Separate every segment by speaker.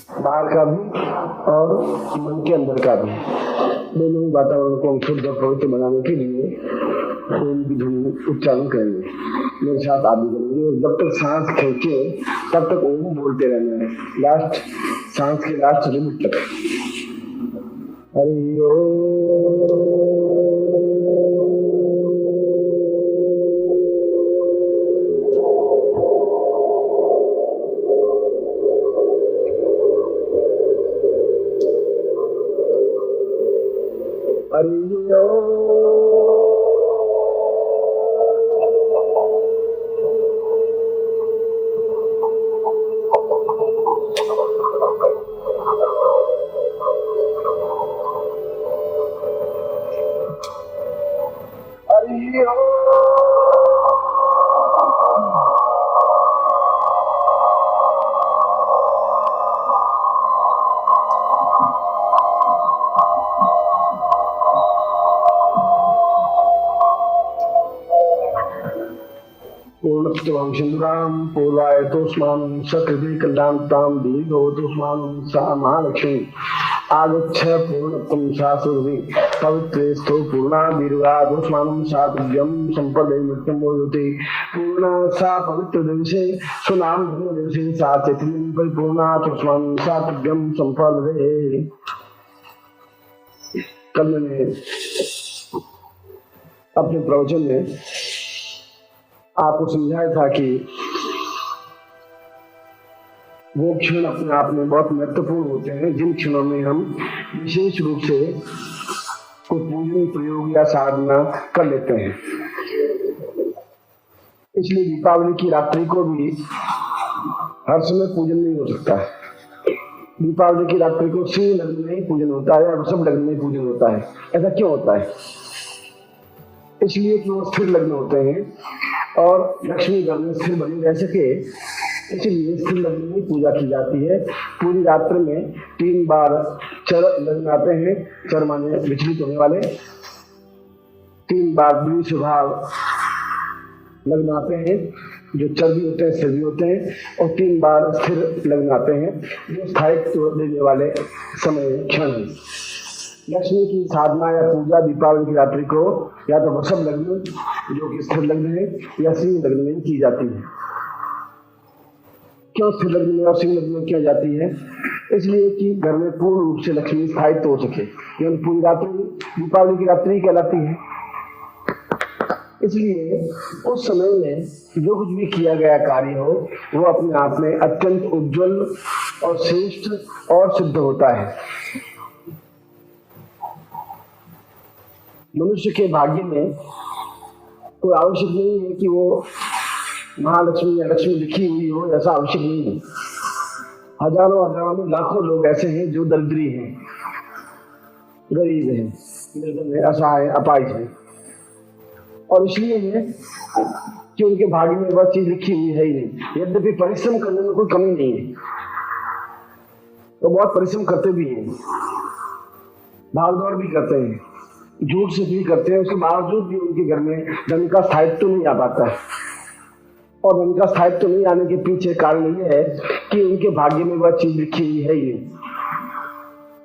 Speaker 1: बाहर का भी और मन के अंदर का भी, दोनों ही वातावरण को हम शुद्ध और पवित्र बनाने के लिए ओम की धुन उच्चारण करेंगे। मेरे साथ आप भी करेंगे और जब तक सांस खींचे तब तक ओम बोलते रहना है, लास्ट सांस के लास्ट लिमिट तक। हरि ओम। हरि ओम। पूर्णत्वं सिंधुराम पूर्वाय तोस्मान् सकृति कल्याणतां दीर्घोतोस्मान् सा महालक्ष्मी आगच्छ पूर्णत्वं शास्त्रधि पवित्रेस्तु पूर्णा दीर्घादोस्मान् सातव्यं संपदे मृत्युं मोदते पूर्णा सा पवित्र दिवसे सुनाम धर्म दिवसे सा चैतन्यं परिपूर्णा तोस्मान् सातव्यं संपदे। कल मैंने अपने प्रवचन में आपको समझाया था कि वो क्षण अपने आप में बहुत महत्वपूर्ण होते हैं जिन क्षणों में हम विशेष रूप से कोई पूजन प्रयोग या साधना कर लेते हैं। इसलिए दीपावली की रात्रि को भी हर समय पूजन नहीं हो सकता है। दीपावली की रात्रि को सिंह लग्न में ही पूजन होता है और सब लग्न में ही पूजन होता है। ऐसा क्यों होता है? इसलिए कि वो स्थिर लग्न होते हैं और लक्ष्मी घर में स्थिर बनी रह सके, इसलिए स्थिर लग्न में पूजा की जाती है। पूरी रात्रि में 3 बार चर लग्न आते हैं, चर माने विचलित होने वाले, 3 बार द्विस्वभाव लग्न आते हैं जो चर भी होते हैं स्थिर भी होते हैं, और 3 बार स्थिर लग्न आते हैं जो स्थायित्व देने वाले समय क्षण है। लक्ष्मी की साधना या पूजा दीपावली की रात्रि को या तो वृषभ लग्न जो कि स्थिर लग्न है या सिंह लग्न में की जाती है। क्यों स्थिर लग्न में और सिंह लग्न में की जाती है? इसलिए कि घर में पूर्ण रूप से लक्ष्मी स्थायित्व हो सके। यानी पूरी रात्रि दीपावली की रात्रि कहलाती है। इसलिए उस समय में जो कुछ भी किया गया कार्य हो वो अपने आप में अत्यंत उज्जवल और श्रेष्ठ और सिद्ध होता है। मनुष्य के भाग्य में कोई आवश्यक नहीं है कि वो महालक्ष्मी या लक्ष्मी लिखी हुई हो, ऐसा आवश्यक नहीं है। हजारों में लाखों लोग ऐसे हैं जो दरिद्री हैं, गरीब हैं, निर्धन है, असहाय, अपाहिज है, और इसलिए है कि उनके भाग्य में वह चीज लिखी हुई है ही नहीं। यद्यपि परिश्रम करने में कोई कमी नहीं है, तो बहुत परिश्रम करते भी हैं, भागदौड़ भी करते हैं, झूठ से भी करते हैं, उसके बावजूद भी उनके घर में धन का स्थायित्व नहीं आ पाता है। और धन का स्थायित्व नहीं आने के पीछे कारण यह है कि उनके भाग्य में वह चीज लिखी हुई है ही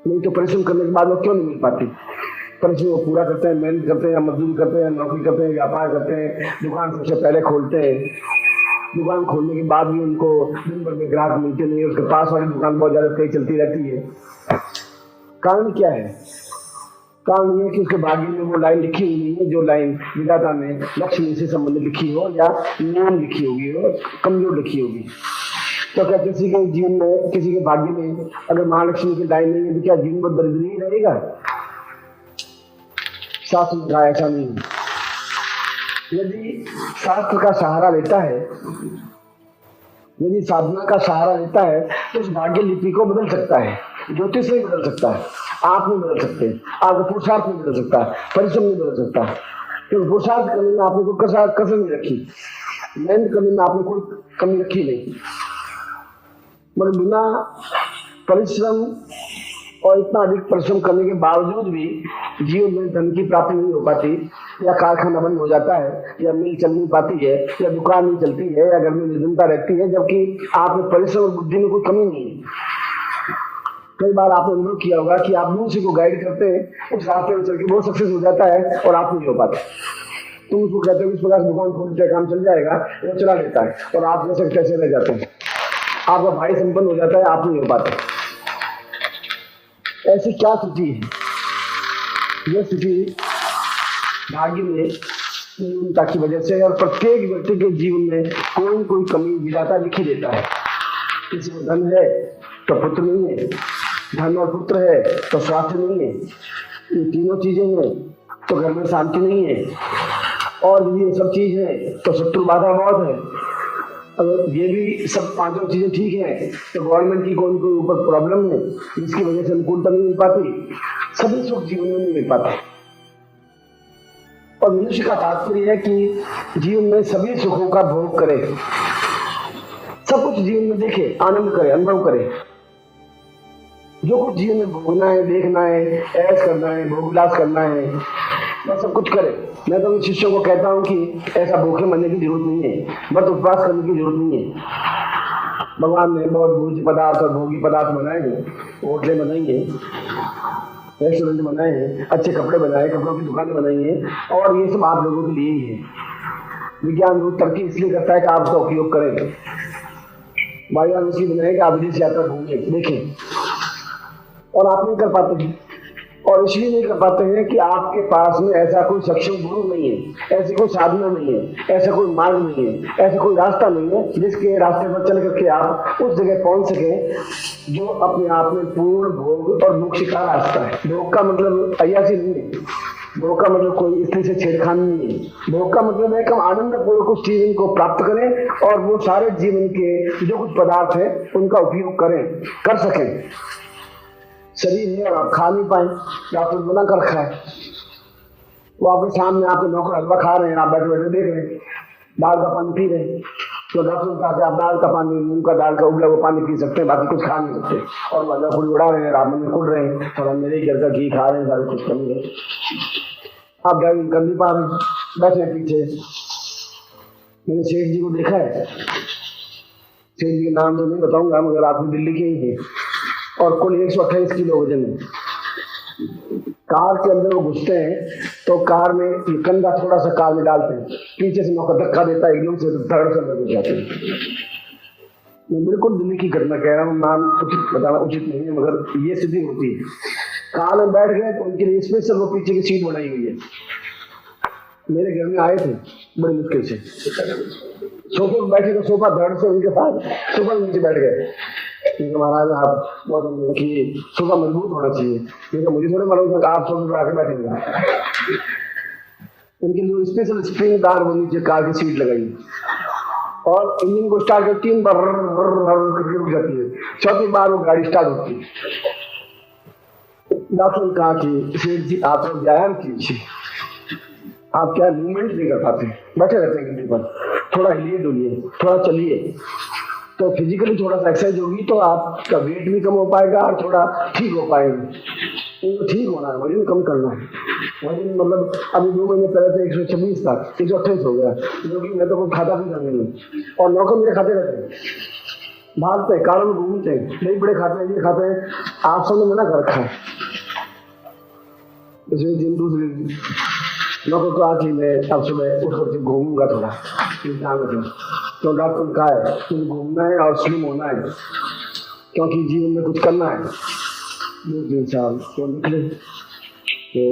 Speaker 1: नहीं। तो परिश्रम करने के बाद वो क्यों नहीं मिल पाती? परिश्रम वो पूरा करते हैं, मेहनत करते हैं, मजदूरी करते हैं, नौकरी करते हैं, व्यापार करते हैं, दुकान सबसे पहले खोलते हैं। दुकान खोलने के बाद भी उनको दिन भर में ग्राहक मिलते नहीं, उसके पास वाली दुकान बहुत ज्यादा तेज चलती रहती है। कारण क्या है? कारण ये कि उसके भाग्य में वो लाइन लिखी हुई नहीं है जो लाइन विधाता ने लक्ष्मी से संबंधित लिखी हो या नियम लिखी होगी हो, कमजोर लिखी होगी। तो क्या किसी के जीवन में, किसी के भाग्य में अगर महालक्ष्मी की लाइन नहीं है तो क्या जीवन में दरिद्र ही रहेगा? शास्त्र का ऐसा नहीं है। यदि शास्त्र का सहारा लेता है, यदि साधना का सहारा लेता है तो उस भाग्य लिपि को बदल सकता है, ज्योतिष में बदल सकता है, आप नहीं बदल सकते, आपका पुरुषार्थ नहीं बदल सकता, परिश्रम नहीं बदल सकता। क्योंकि पुरुषार्थ करने में आपने कोई कसर नहीं रखी, मेहनत करने में आपने कोई कमी रखी नहीं, मगर बिना परिश्रम और इतना अधिक परिश्रम करने के बावजूद भी जीवन में धन की प्राप्ति नहीं हो पाती, या कारखाना बंद हो जाता है, या मिल चल नहीं पाती है, या दुकान नहीं चलती है, या घर में निर्धनता रहती है, जबकि आप में परिश्रम और बुद्धि में कोई कमी नहीं है। कई बार आपने अनुभव किया होगा कि आप दूसरे को गाइड करते हैं, उस रास्ते में चल के बहुत सक्सेस हो जाता है और आप नहीं हो पाते। तुम उसको कहते हो इस प्रकार दुकान खोलते काम चल जाएगा, वो चला लेता है और आप जैसे कैसे रह जाते हैं। आपका भाई संपन्न हो जाता है, आप नहीं हो पाते। ऐसी क्या स्थिति है? यह स्थिति भाग्य में न्यूनता की वजह से, और प्रत्येक व्यक्ति के जीवन में कोई न कोई कमी विधाता लिख ही देता है। किसी को धन है तो पुत्र नहीं है, धन और पुत्र है तो स्वास्थ्य नहीं है, ये तीनों चीजें हैं तो घर में शांति नहीं है, और यदि ये सब चीज है तो शत्रु बाधा बहुत है। अगर ये भी सब पांचों चीजें ठीक है तो गवर्नमेंट की कोई कोई ऊपर प्रॉब्लम है जिसकी वजह से अनुकूलता नहीं मिल पाती, सभी सुख जीवन में नहीं मिल पाते। और मनुष्य का तात्पर्य है कि जीवन में सभी सुखों का भोग करे, सब कुछ जीवन में देखे, आनंद करे, अनुभव करे। जो कुछ जीवन में भोगना है, देखना है, ऐश करना है, भोग विलास करना है, वह सब कुछ करे। मैं तो शिष्यों को कहता हूँ कि ऐसा भूखे मरने की जरूरत नहीं है, व्रत उपवास करने की जरूरत नहीं है। भगवान ने बहुत भोज्य पदार्थ और भोगी पदार्थ बनाए हैं, होटलें बनाई हैं, रेस्टोरेंट बनाए हैं, अच्छे कपड़े बनाए, कपड़ों की दुकानें बनाई हैं, और ये सब आप लोगों के लिए ही है। विज्ञान रूप तरक्की इसलिए करता है कि आप उसका उपयोग करें। भगवान इसलिए बनाए कि आप विदेश यात्रा घूमें, देखें, और आप नहीं कर पाते हैं। और इसलिए नहीं कर पाते हैं कि आपके पास में ऐसा कोई सक्षम गुरु नहीं है, ऐसी कोई साधना नहीं है, ऐसा कोई मार्ग नहीं है, ऐसा कोई रास्ता नहीं है जिसके रास्ते पर चल करके आप उस जगह पहुंच सके जो अपने आप में पूर्ण भोग और मोक्ष का रास्ता है। भोग का मतलब अय्यासी नहीं है, भोग का मतलब कोई स्त्री से छेड़खानी नहीं है। भोग का मतलब है कि हम आनंद पूर्वक उस चीज को प्राप्त करें और वो सारे जीवन के जो कुछ पदार्थ है उनका उपयोग करें, कर सकें। शरीर है और आप खा नहीं पाए, डॉक्टर ने मना कर रखा है, वो आपके सामने आपके नौकर हलवा खा रहे हैं, आप बैठे बैठे देख रहे हैं, दाल का पानी पी रहे हैं, तो डॉक्टर ने कहा कि आप दाल का पानी, मूंग का दाल का उबला हुआ पानी पी सकते हैं, बाकी कुछ खा नहीं सकते। और मजा पूरी उड़ा रहे हैं, आप में कुड़ रहे हैं, थोड़ा मेरे ही घर का घी खा रहे हैं, सारी कुछ कमी है, आप ड्राइविंग कर नहीं पा रहे हैं, बैठे पीछे। मैंने सेठ जी को देखा है, सेठ जी के नाम तो नहीं बताऊंगा मगर आप दिल्ली के ही हैं, और कुल 128 किलो वजन है। कार के अंदर वो घुसते हैं तो कार में कंधा थोड़ा सा कार में डालते हैं, पीछे से नौका धक्का देता है, एकदम से धड़ से लग जाते हैं। मैं बिल्कुल दिल्ली की घटना कह रहा हूँ, नाम उचित बताना उचित नहीं है, मगर ये स्थिति होती है। कार में बैठ गए तो उनके लिए स्पेशल वो पीछे की सीट बनाई हुई है। मेरे घर में आए थे बड़ी मुश्किल से, सोफे में बैठे तो सोफा धड़ से उनके साथ सोफा नीचे बैठ गए। महाराज आप बहुत कि सोफा मजबूत होना चाहिए, क्योंकि मुझे थोड़े मालूम था आप सोफे पर आके बैठेंगे। उनके लिए स्पेशल स्प्रिंग दार वो नीचे कार की सीट लगाई और इंजन को स्टार्ट कर 3 बार करके रुक जाती है, 4थी बार वो गाड़ी स्टार्ट होती है। डॉक्टर ने कहा कि सेठ जी आप लोग व्यायाम कीजिए, आप क्या मूवमेंट नहीं कर पाते, बैठे रहते हैं घंटे पर, थोड़ा हिलिए डुलिए, थोड़ा चलिए, तो फिजिकली थोड़ा सा एक्सरसाइज होगी तो आपका वेट भी कम हो पाएगा और थोड़ा ठीक हो पाएगा। तो ठीक होना है, वजन कम करना है। वजन मतलब अभी 2 महीने पहले तो 126 था, 128 हो गया, क्योंकि मैं तो कुछ खाता भी नहीं, और नौकर मेरे खाते रहते हैं, भागते हैं, कारों में घूमते हैं, नहीं बड़े खाते हैं, ये खाते हैं, आप सबने मना कर रखा है। इसलिए दिन दूसरे नौकर को आके मैं अब सुबह उठ करके घूमूंगा थोड़ा, तो डॉक्टर ने कहा है कि घूमना है और स्लिम होना है, क्योंकि जीवन में कुछ करना है। 2-3 साल तो निकले, तो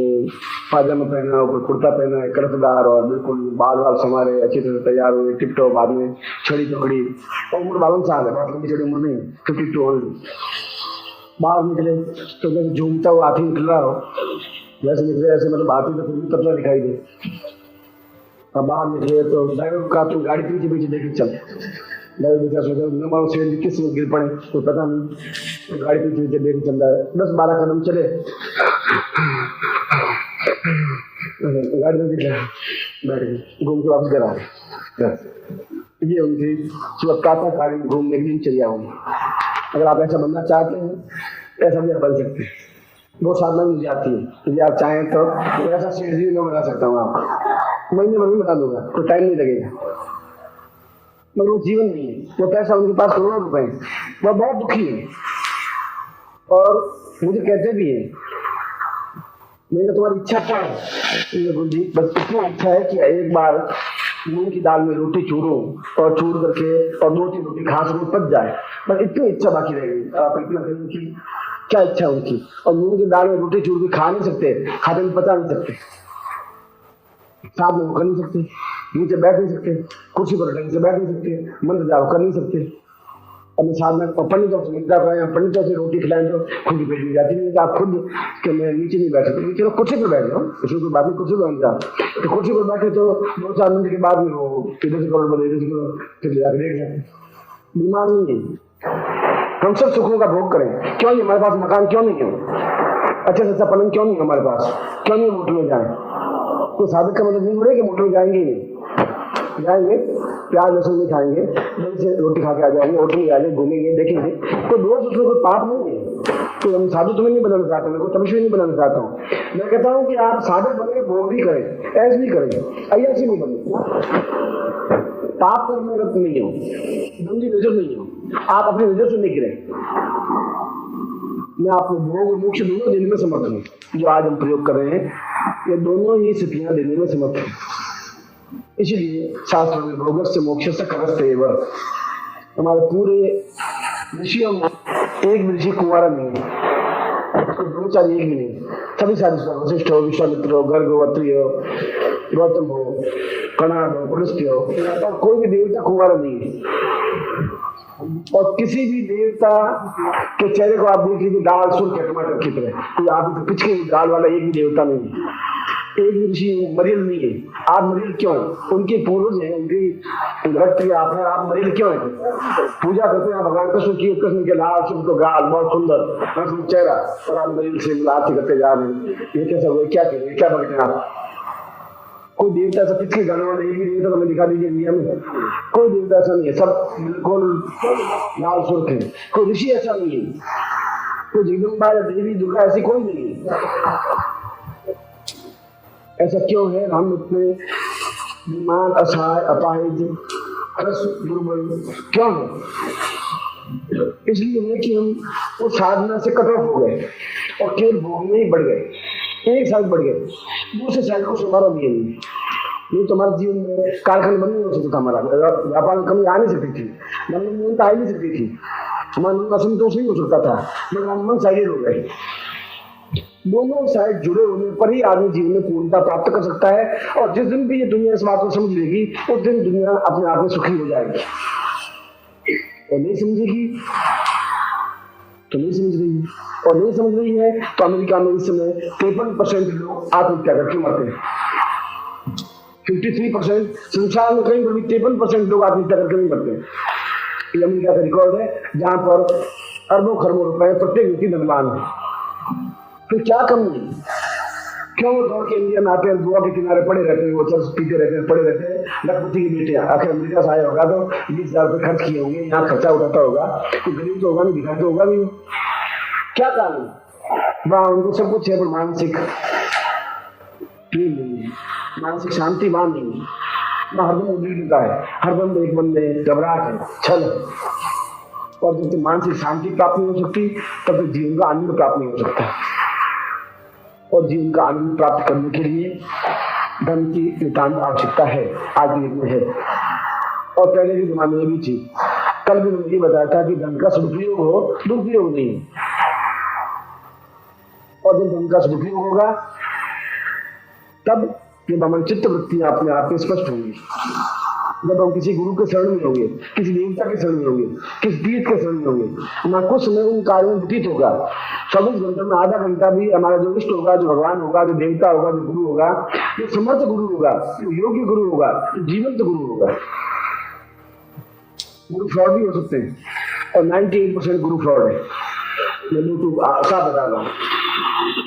Speaker 1: पाजामा पहना, ऊपर कुर्ता पहना है कड़कदार, और बिल्कुल बाल वाल संवारे, अच्छी तरह तैयार हुए, टिप टॉप, बाद में छड़ी पकड़ी, और उम्र 52 साल है, बहुत लंबी छड़ी उम्र नहीं, 52। बाहर निकले तो जैसे झूमता हुआ हाथी निकल रहा हो वैसे निकले, ऐसे मतलब हाथी तो फिर भी पतला दिखाई दे। अब बाहर निकले तो ड्राइवर का तुम गाड़ी पीछे पीछे देखे चल, ड्राइवर बेचारा सोचा न मानो सेठ किस में गिर पड़े, तो पता नहीं, तो गाड़ी पीछे पीछे देखे चल रहा है। 10-12 कदम चले, गाड़ी में दिख रहा है, बैठ गए, घूम के वापस घर आ गए। ये उनकी सुबह प्रातःकालीन घूमने की दिनचर्या होगी। अगर आप ऐसा बनना चाहते हैं ऐसा भी आप बन सकते हैं, वो साधना मिल जाती है। यदि आप चाहें तो ऐसा सीढ़ी में बना सकता हूँ, आपको महीने भर में बता दूंगा, तो टाइम नहीं लगेगा, मगर वो जीवन नहीं है। वो पैसा उनके पास करोड़ों रुपए, वह बहुत दुखी है, और मुझे कहते भी है, मैंने कहा तुम्हारी इच्छा क्या है? मैंने बोली बस इतनी इच्छा है कि एक बार मूंग की दाल में रोटी चूरो और चूर करके और 2-3 रोटी खा सको, पच जाए, बस इतनी इच्छा बाकी रह गई। आप कल्पना करें कि क्या इच्छा उनकी। और मूंग की दाल में रोटी चूर के खा नहीं सकते, खाते में पचा नहीं सकते, साथ में वो कर नहीं सकते, नीचे बैठ नहीं सकते, कुर्सी पर ढंग से बैठ नहीं सकते, मंत्र जाप कर नहीं सकते। अपने साथ में पंडितों से मिलता है, पंडितों से रोटी खिलाएं तो खुद ही पेट में जाती नहीं, आप खुद कि मैं नीचे नहीं बैठ सकते, चलो कुर्सी पर बैठ जाओ, उसमें कोई बात नहीं, कुर्सी पर बैठ जाओ। तो कुर्सी पर बैठे तो 2-4 मिनट के बाद में वो इधर से करोड़ बदले, इधर से करोड़, फिर जाकर देख जाते। बीमार नहीं है, हम सब सुखों का भोग करें। क्यों नहीं हमारे पास मकान, क्यों नहीं है अच्छा से अच्छा पलंग, क्यों नहीं हमारे पास, क्यों नहीं मोटर में जाए? तो साबित का मतलब नहीं हो रहा कि मोटर में जाएंगे ही नहीं, जाएंगे प्याज लहसुन नहीं खाएंगे, से रोटी खा के आ जाएंगे, होटल में जाएंगे, घूमेंगे, देखेंगे, तो रोज उसमें कोई पाप नहीं है। तो हम साधु तुम्हें नहीं बनाना चाहता, मैं कोई तपस्वी नहीं बनाना चाहता हूँ। मैं कहता हूँ कि आप साधु बने, भोग भी करें, ऐसे भी करें, ऐसे नहीं बने, पाप करने रत नहीं हो, गंदी नजर नहीं हो, आप अपनी नजर से नहीं गिरे। मैं आपको भोग और मोक्ष दोनों देने में समर्थ हूँ। जो आज हम प्रयोग कर रहे हैं ये दोनों ही स्थितियां देने में समर्थ है। इसलिए शास्त्र में भोग से मोक्ष से करस्ते एव, हमारे पूरे ऋषियों में एक भी ऋषि कुंवारा नहीं है, तो ब्रह्मचारी एक भी नहीं, सभी सारे वशिष्ठ हो, विश्वामित्र हो, गर्ग हो, अत्रि हो, गौतम हो, कणाद हो, पुलस्त्य हो, और कोई भी देवता कुंवारा नहीं है। और किसी भी देवता के चेहरे को आप देख लीजिए, दाल सुर्ख है टमाटर की तरह, कोई आप पिछले दाल वाला एक भी देवता नहीं है, एक भी ऋषि मरीज नहीं है। आप मरीज क्यों है? उनके पूर्वज हैं, उनकी रक्त के आप मरीज क्यों है? पूजा करते हैं भगवान कृष्ण के लाल सुर्ख तो गाल बहुत सुंदर चेहरा, और आप मरीज से आरती करते जा रहे हैं, ये कैसा हुआ? क्या करें, क्या बगते हैं आप? कोई देवता ऐसा पिछले गाने वाला एक भी देवता तो हमें दिखा दीजिए इंडिया में, कोई देवता ऐसा नहीं है, सब बिल्कुल लाल सुर्ख है। कोई ऋषि ऐसा नहीं है, कोई जगदम्बा या देवी दुर्गा ऐसी कोई नहीं है। ऐसा क्यों है? हम इतने बीमार, असहाय, अपाहिज, दुर्बल क्यों है? इसलिए है कि हम उस साधना से कट ऑफ हो गए और केवल भोग में ही बढ़ गए, एक साइड बढ़ गए, दूसरे साइड को संभाला दिए नहीं तो हमारे जीवन में कारखाना बंद नहीं हो सकता था, हमारा व्यापार में कमी आ नहीं सकती थी, मन में न्यूनता आ नहीं सकती थी, हमारा मन असंतोष नहीं हो सकता था, मगर हम मन साइडेड हो गए। दोनों साइड जुड़े होने पर ही आदमी जीवन में पूर्णता प्राप्त कर सकता है। और जिस दिन भी ये दुनिया इस बात को समझ लेगी उस दिन दुनिया अपने आप में सुखी हो जाएगी। और नहीं समझेगी तो नहीं समझ रही है, और नहीं समझ रही है तो अमेरिका में इस समय 53% लोग आत्महत्या करके मरते हैं। 53% संसार में कहीं पर भी 53% लोग आत्महत्या करके नहीं मरते हैं। ये अमेरिका का रिकॉर्ड है, जहां पर अरबों खरबों रुपए प्रत्येक व्यक्ति धनवान है। तो क्या कमी है? क्यों वो दौड़ के इंडिया में आते हैं, गोवा के किनारे पड़े रहते हैं, वो चर्च पीते रहते हैं, पड़े रहते हैं, लखपति के बेटे आखिर अमेरिका से आया होगा तो 20,000 रुपये खर्च किए होंगे, यहाँ खर्चा उठाता होगा, तो गरीब तो होगा नहीं, दिखा तो होगा नहीं। क्या कारण? वहां उनको सब कुछ है पर मानसिक नहीं है, मानसिक शांति वहां नहीं है, वहां हरदम उद्विग्नता है, हरदम एक बंदे घबराहट है, छल है। और जब तक मानसिक शांति प्राप्त नहीं हो सकती तब तक जीवन का आनंद प्राप्त नहीं हो सकता। और जीवन का आनंद प्राप्त करने के लिए धन की नितांत आवश्यकता है, आज के युग में है, और पहले के जमाने में भी थी। कल भी मैंने ये बताया था कि धन का सदुपयोग हो, दुरुपयोग नहीं। और जब धन का सदुपयोग होगा तब जब हमारी चित्त वृत्तियां अपने आप में स्पष्ट होंगी, जब हम किसी गुरु के शरण में होंगे, किसी देवता के शरण में होंगे, किसी तीर्थ के शरण में होंगे, हमारा कुछ समय उन कार्यों में व्यतीत होगा। 24 घंटे में आधा घंटा भी हमारा जो इष्ट होगा, जो भगवान होगा, जो देवता होगा, जो गुरु होगा, जो समर्थ गुरु होगा, जो योग्य गुरु होगा, जो जीवंत गुरु होगा। गुरु फ्रॉड भी हो सकते हैं और 98% गुरु फ्रॉड है, मैं बिल्कुल साफ बता रहा हूँ।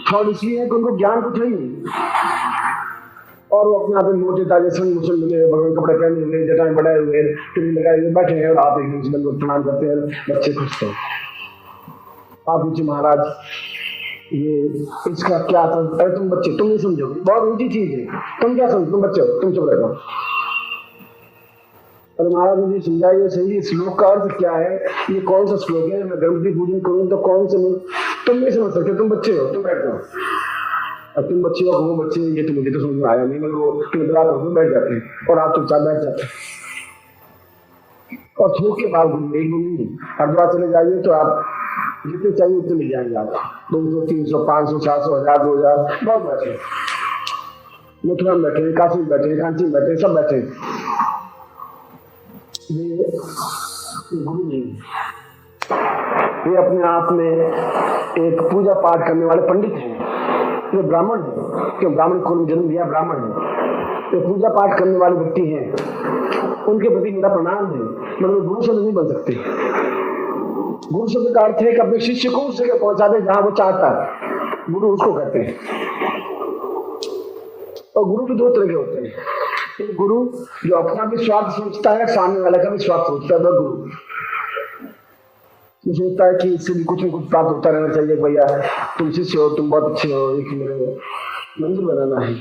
Speaker 1: फ्रॉड इसलिए है कि उनको ज्ञान कुछ नहीं और वो अपने आप में मोटे ताजे संग मुसल मिले, भगवान कपड़े पहने हुए, जटाएं बढ़ाए हुए, टिल्ली लगाए हुए बैठे हैं और आप एक दूसरे को प्रणाम करते हैं, बच्चे खुश थे। आप पूछे महाराज ये इसका क्या था? अरे तुम बच्चे तुम नहीं समझोगे, बहुत ऊंची चीज है, तुम क्या समझो, तुम बच्चे हो, तुम चुप रहो। और महाराज मुझे समझाइए सही श्लोक का अर्थ क्या है, ये कौन सा श्लोक है, मैं गणपति पूजन करूं तो कौन से तुम नहीं समझ सकते, तुम बच्चे हो, तुम बैठ जाओ। अब तुम बच्चे हो, वो बच्चे, ये तो मुझे तो समझ में आया नहीं, मगर वो तुम दवा करके बैठ जाते हैं और आप चुपचाप बैठ जाते हैं और थोक के बाद एक दिन नहीं, हरिद्वार चले जाइए तो आप जितने चाहिए उतने मिल जाएंगे आप, 200, 300, 500, 700, 1000, 2000 बहुत बैठे। मथुरा में बैठे, काशी में बैठे, कांची में बैठे, सब बैठे। ये गुरु नहीं, ये अपने आप में एक पूजा पाठ करने वाले पंडित हैं, ये ब्राह्मण है, क्यों ब्राह्मण को जन्म दिया, ब्राह्मण है, ये पूजा पाठ करने वाले व्यक्ति हैं, उनके प्रति मेरा प्रणाम है, मगर गुरु शब्द नहीं बन सकते। गुरु शब्द का अर्थ है कि अपने शिष्य को उस जगह पहुंचा दे जहां वो चाहता है, गुरु उसको कहते हैं। और गुरु भी दो तरह के होते हैं, एक गुरु जो अपना भी स्वार्थ सोचता है, सामने वाले का भी स्वार्थ सोचता है, वह गुरु सोचता है कि इससे भी कुछ न कुछ प्राप्त होता रहना चाहिए। भैया तुम शिष्य हो, तुम बहुत अच्छे हो, एक मेरे मंदिर बनाना है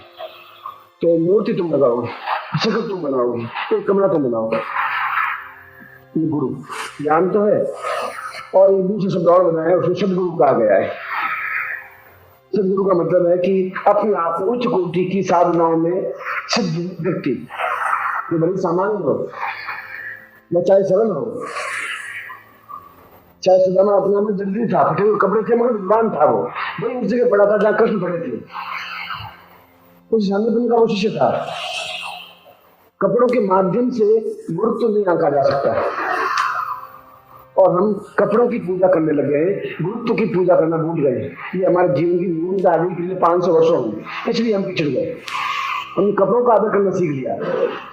Speaker 1: तो मूर्ति तुम लगाओगे, शक्ल तुम बनाओगे, एक कमरा तुम बनाओगे, ये गुरु ज्ञान तो है। और एक दूसरे शब्द और बनाया, उसमें सदगुरु कहा गया है। सदगुरु का मतलब है कि अपने आप में उच्च कोटि की साधनाओं में सिद्ध व्यक्ति, ये बड़ी सामान्य हो, या चाहे सरल हो, चाहे सुदामा अपने आप में जल्दी था, फटे हुए कपड़े थे मगर विद्वान था, वो वही उस जगह पड़ा था जहाँ कृष्ण पड़े थे, उस शांतिपन का वो शिष्य था। कपड़ों के माध्यम से गुरुत्व नहीं आंका जा सकता, और हम कपड़ों की पूजा करने लगे हैं, गुरुत्व की पूजा करना भूल गए। ये हमारे जीवन की नींद आ गई पिछले 500 वर्षों में, इसलिए हम पिछड़ गए। हमने कपड़ों का आदर करना सीख लिया।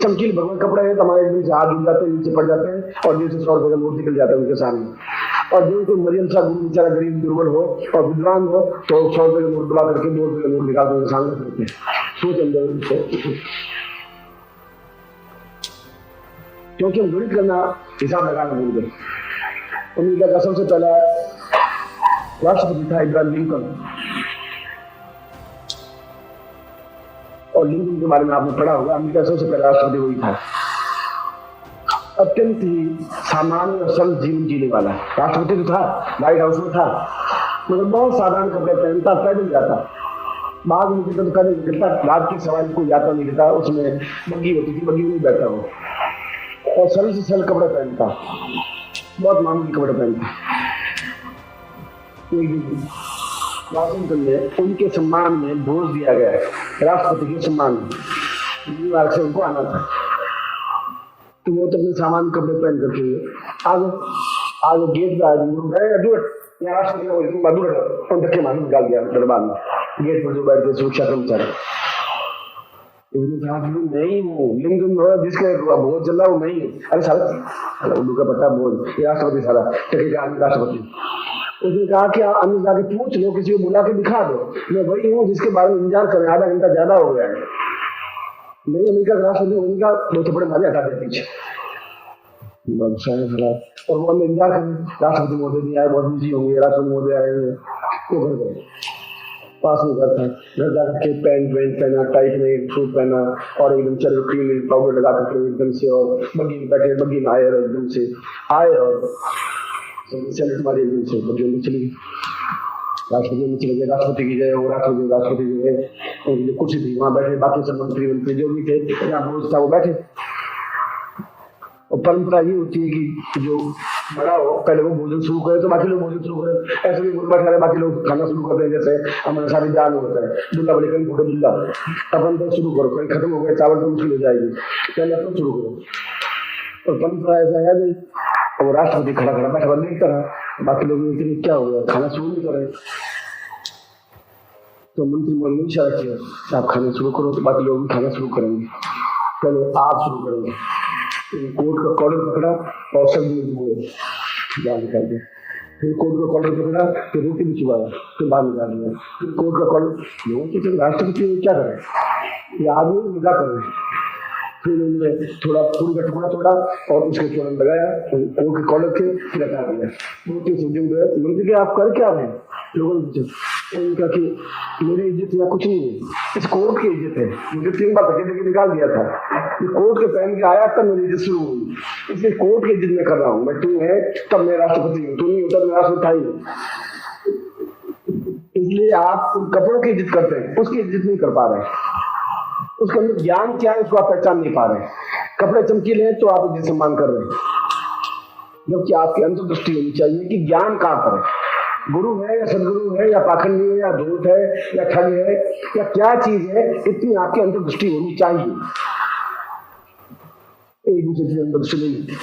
Speaker 1: चमकीले भगवान कपड़े हैं तो हमारे एकदम से हाथ गिर जाते हैं, नीचे पड़ जाते हैं और दिन से 100 रुपये का नोट निकल जाता है उनके सामने। और जो कोई मरियम सा गुरु बेचारा गरीब दुर्बल हो और विद्वान हो तो 100 रुपये का नोट बुला करके 2 रुपये का नोट निकाल कर सामने रखते हैं। सोच अंदर, क्योंकि हम गणित करना, हिसाब लगाना भूल गए। अमेरिका का सबसे पहला राष्ट्रपति था इब्राहिम लिंकन, और लिंकन के बारे में आपने पढ़ा होगा, अमेरिका सबसे पहला राष्ट्रपति वही था। अत्यंत ही सामान्य और सरल जीवन जीने वाला राष्ट्रपति तो था, व्हाइट हाउस में था, मगर बहुत साधारण कपड़े पहनता, पैदल जाता, बाद में तो पैदल निकलता, रात की सवारी को यात्रा नहीं करता, उसमें बग्गी होती थी, बग्गी में बैठा वो, और सरल से सरल कपड़े पहनता, बहुत मामूली कपड़े पहनता। एक दिन वाशिंगटन में उनके सम्मान में भोज दिया गया है, राष्ट्रपति के सम्मान में, न्यूयॉर्क से उनको आना था, तो वो तो अपने सामान कपड़े पहन करके आगे गेट पे राष्ट्रपति धक्के मार निकाल दिया दरबार में, गेट पर जो बैठ के सुरक्षा कर्मचारी। नहीं वो लिंकन जिसके भोज चल रहा वो नहीं, अरे सारा उल्लू का पट्टा भोज, ये राष्ट्रपति सारा टके का राष्ट्रपति। उसने कहा कि अंदर जाके पूछ लो, किसी को बुला के दिखा दो, मैं वही हूँ जिसके बारे में इंतजार करें, आधा घंटा ज्यादा हो गया है। नहीं अमेरिका का राष्ट्रपति, उनका 2 थप्पड़ मारे हटा दे पीछे, और वो अंदर इंतजार करें, राष्ट्रपति महोदय नहीं आए, बहुत बिजी होंगे, राष्ट्रपति महोदय आए, वो घर गए, पास में घर था, घर जाकर के पैंट पहना, टाइट में सूट पहना और एकदम चल क्रीम पाउडर लगा करके एकदम से, और बग्गी में बैठे, बग्गी में आए और एकदम से आए और चल हमारे एकदम से बग्गी में चली गई, राष्ट्रपति में चले गए, राष्ट्रपति की जय, वो राष्ट्रपति जो है उनकी कुर्सी थी वहां बैठे, बाकी सब मंत्री जो भी थे जहाँ भोज था वो बैठे। और परंपरा ये होती है कि जो बड़ा हो पहले वो भोजन शुरू करे तो बाकी लोग भोजन शुरू करें, ऐसे भी बैठा रहे बाकी लोग खाना शुरू करते हैं। जैसे हमारे सारी जान होता है, दुल्ला बोले कहीं फोटो दुल्ला, अपन तो शुरू करो, कहीं खत्म हो गए चावल तो मुश्किल हो जाएगी, पहले अपन शुरू करो। और परंपरा ऐसा है नहीं, वो राष्ट्रपति खड़ा खड़ा बैठा देखता रहा, बाकी लोग क्या हो गया, खाना शुरू नहीं कर रहे, तो मंत्रिमंडल ने इशारा किया आप खाना शुरू करो, तो बाकी लोग भी खाना शुरू करेंगे, पहले आप शुरू करेंगे। कोर्ट का कॉलर पकड़ा और सब बाहर निकाल दिया, फिर कोर्ट का कॉलर पकड़ा, फिर रोटी भी चुबाया, फिर बाहर निकाल दिया, फिर कोर्ट का कॉलर, लोगों के राष्ट्रपति क्या करे, ये आदमी मजा कर रहे हैं। फिर उन्होंने थोड़ा फूल का टुकड़ा तोड़ा और उसके चोरन लगाया, कोर्ट के कॉलर के फिर हटा दिया, मंत्री के आप कर क्या रहे हैं, लोगों ने पूछा, उनका कि मेरी इज्जत यहाँ कुछ नहीं है, इस कोर्ट की इज्जत है, मुझे 3 बार धक्के देके निकाल दिया था, कोर्ट के पहन के आया तब मेरी इज्जत शुरू हुई, इसलिए कोर्ट की इज्जत में कर रहा हूँ मैं, तू है तब मैं राष्ट्रपति हूँ, तू नहीं होता तो मैं राष्ट्रपति था ही। इसलिए आप उन कपड़ों की इज्जत करते हैं, उसकी इज्जत नहीं कर पा रहे हैं। उसके अंदर ज्ञान क्या है उसको आप पहचान नहीं पा रहे हैं। कपड़े चमकीले हैं तो आप इज्जत सम्मान कर रहे हैं, जबकि आपकी अंतर्दृष्टि होनी चाहिए कि ज्ञान कहाँ पर है। गुरु है या सदगुरु है या पाखंडी है या धूर्त है या ठग है या क्या चीज है, इतनी आपकी अंतर्दृष्टि होनी चाहिए। एक दूसरे की अंतर्दृष्टि नहीं,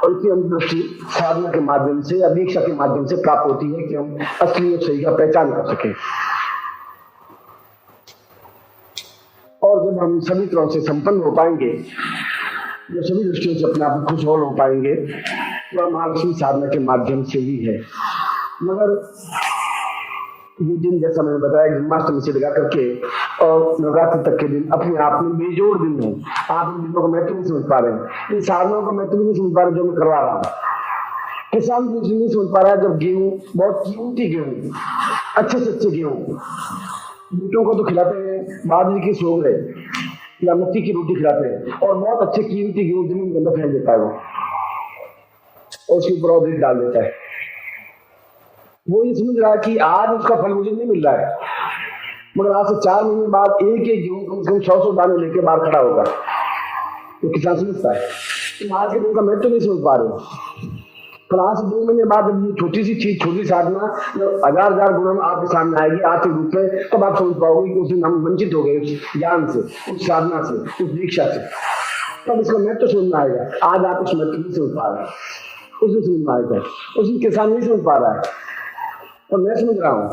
Speaker 1: और इतनी अंतर्दृष्टि साधना के माध्यम से या दीक्षा के माध्यम से प्राप्त होती है कि हम असली और सही का पहचान कर सके। और जब हम सभी तरह से संपन्न हो पाएंगे, जो सभी दृष्टियों से अपने आप को खुश हो पाएंगे, तो महालक्ष्मी साधना के माध्यम से ही है। मगर ये दिन जैसा मैंने बताया जन्माष्टमी से लगा करके और नवरात्रि तक के दिन अपने आप में बेजोड़ दिन है। आप इन दिनों को महत्व नहीं समझ पा रहे हैं, इन साधनों का महत्व नहीं समझ पा रहे जो मैं करवा रहा हूँ। किसान भी नहीं समझ पा रहा है जब गेहूँ, बहुत कीमती गेहूँ, अच्छे से अच्छे गेहूँ बेटों को तो खिलाते हैं बाजरे की सोगरे या मक्की की रोटी खिलाते हैं, और बहुत अच्छे कीमती गेहूँ जमीन के अंदर फेंक देता है वो, और उसके ऊपर और डाल देता है। वो ये समझ रहा है कि आज उसका फल मुझे नहीं मिल रहा है, मगर आज से 4 महीने बाद एक गेहूं कम से कम 100 दाने लेके बाहर खड़ा होगा। तो किसान समझता है, तुम आज के दिन का महत्व नहीं समझ पा रहे हो। पर आज से 2 महीने बाद जब ये छोटी सी चीज, छोटी साधना जब हजार गुना में आपके सामने आएगी आर्थिक रूप में, तब आप समझ पाओगे कि उससे हम वंचित हो गए उस ज्ञान से, उस साधना से, उस दीक्षा से। तब इसका महत्व समझ में आएगा। आज आप उस महत्व नहीं समझ पा रहे, उसमें समझ में आएगा। उसमें किसान नहीं समझ पा रहा है, और मैं समझ रहा हूँ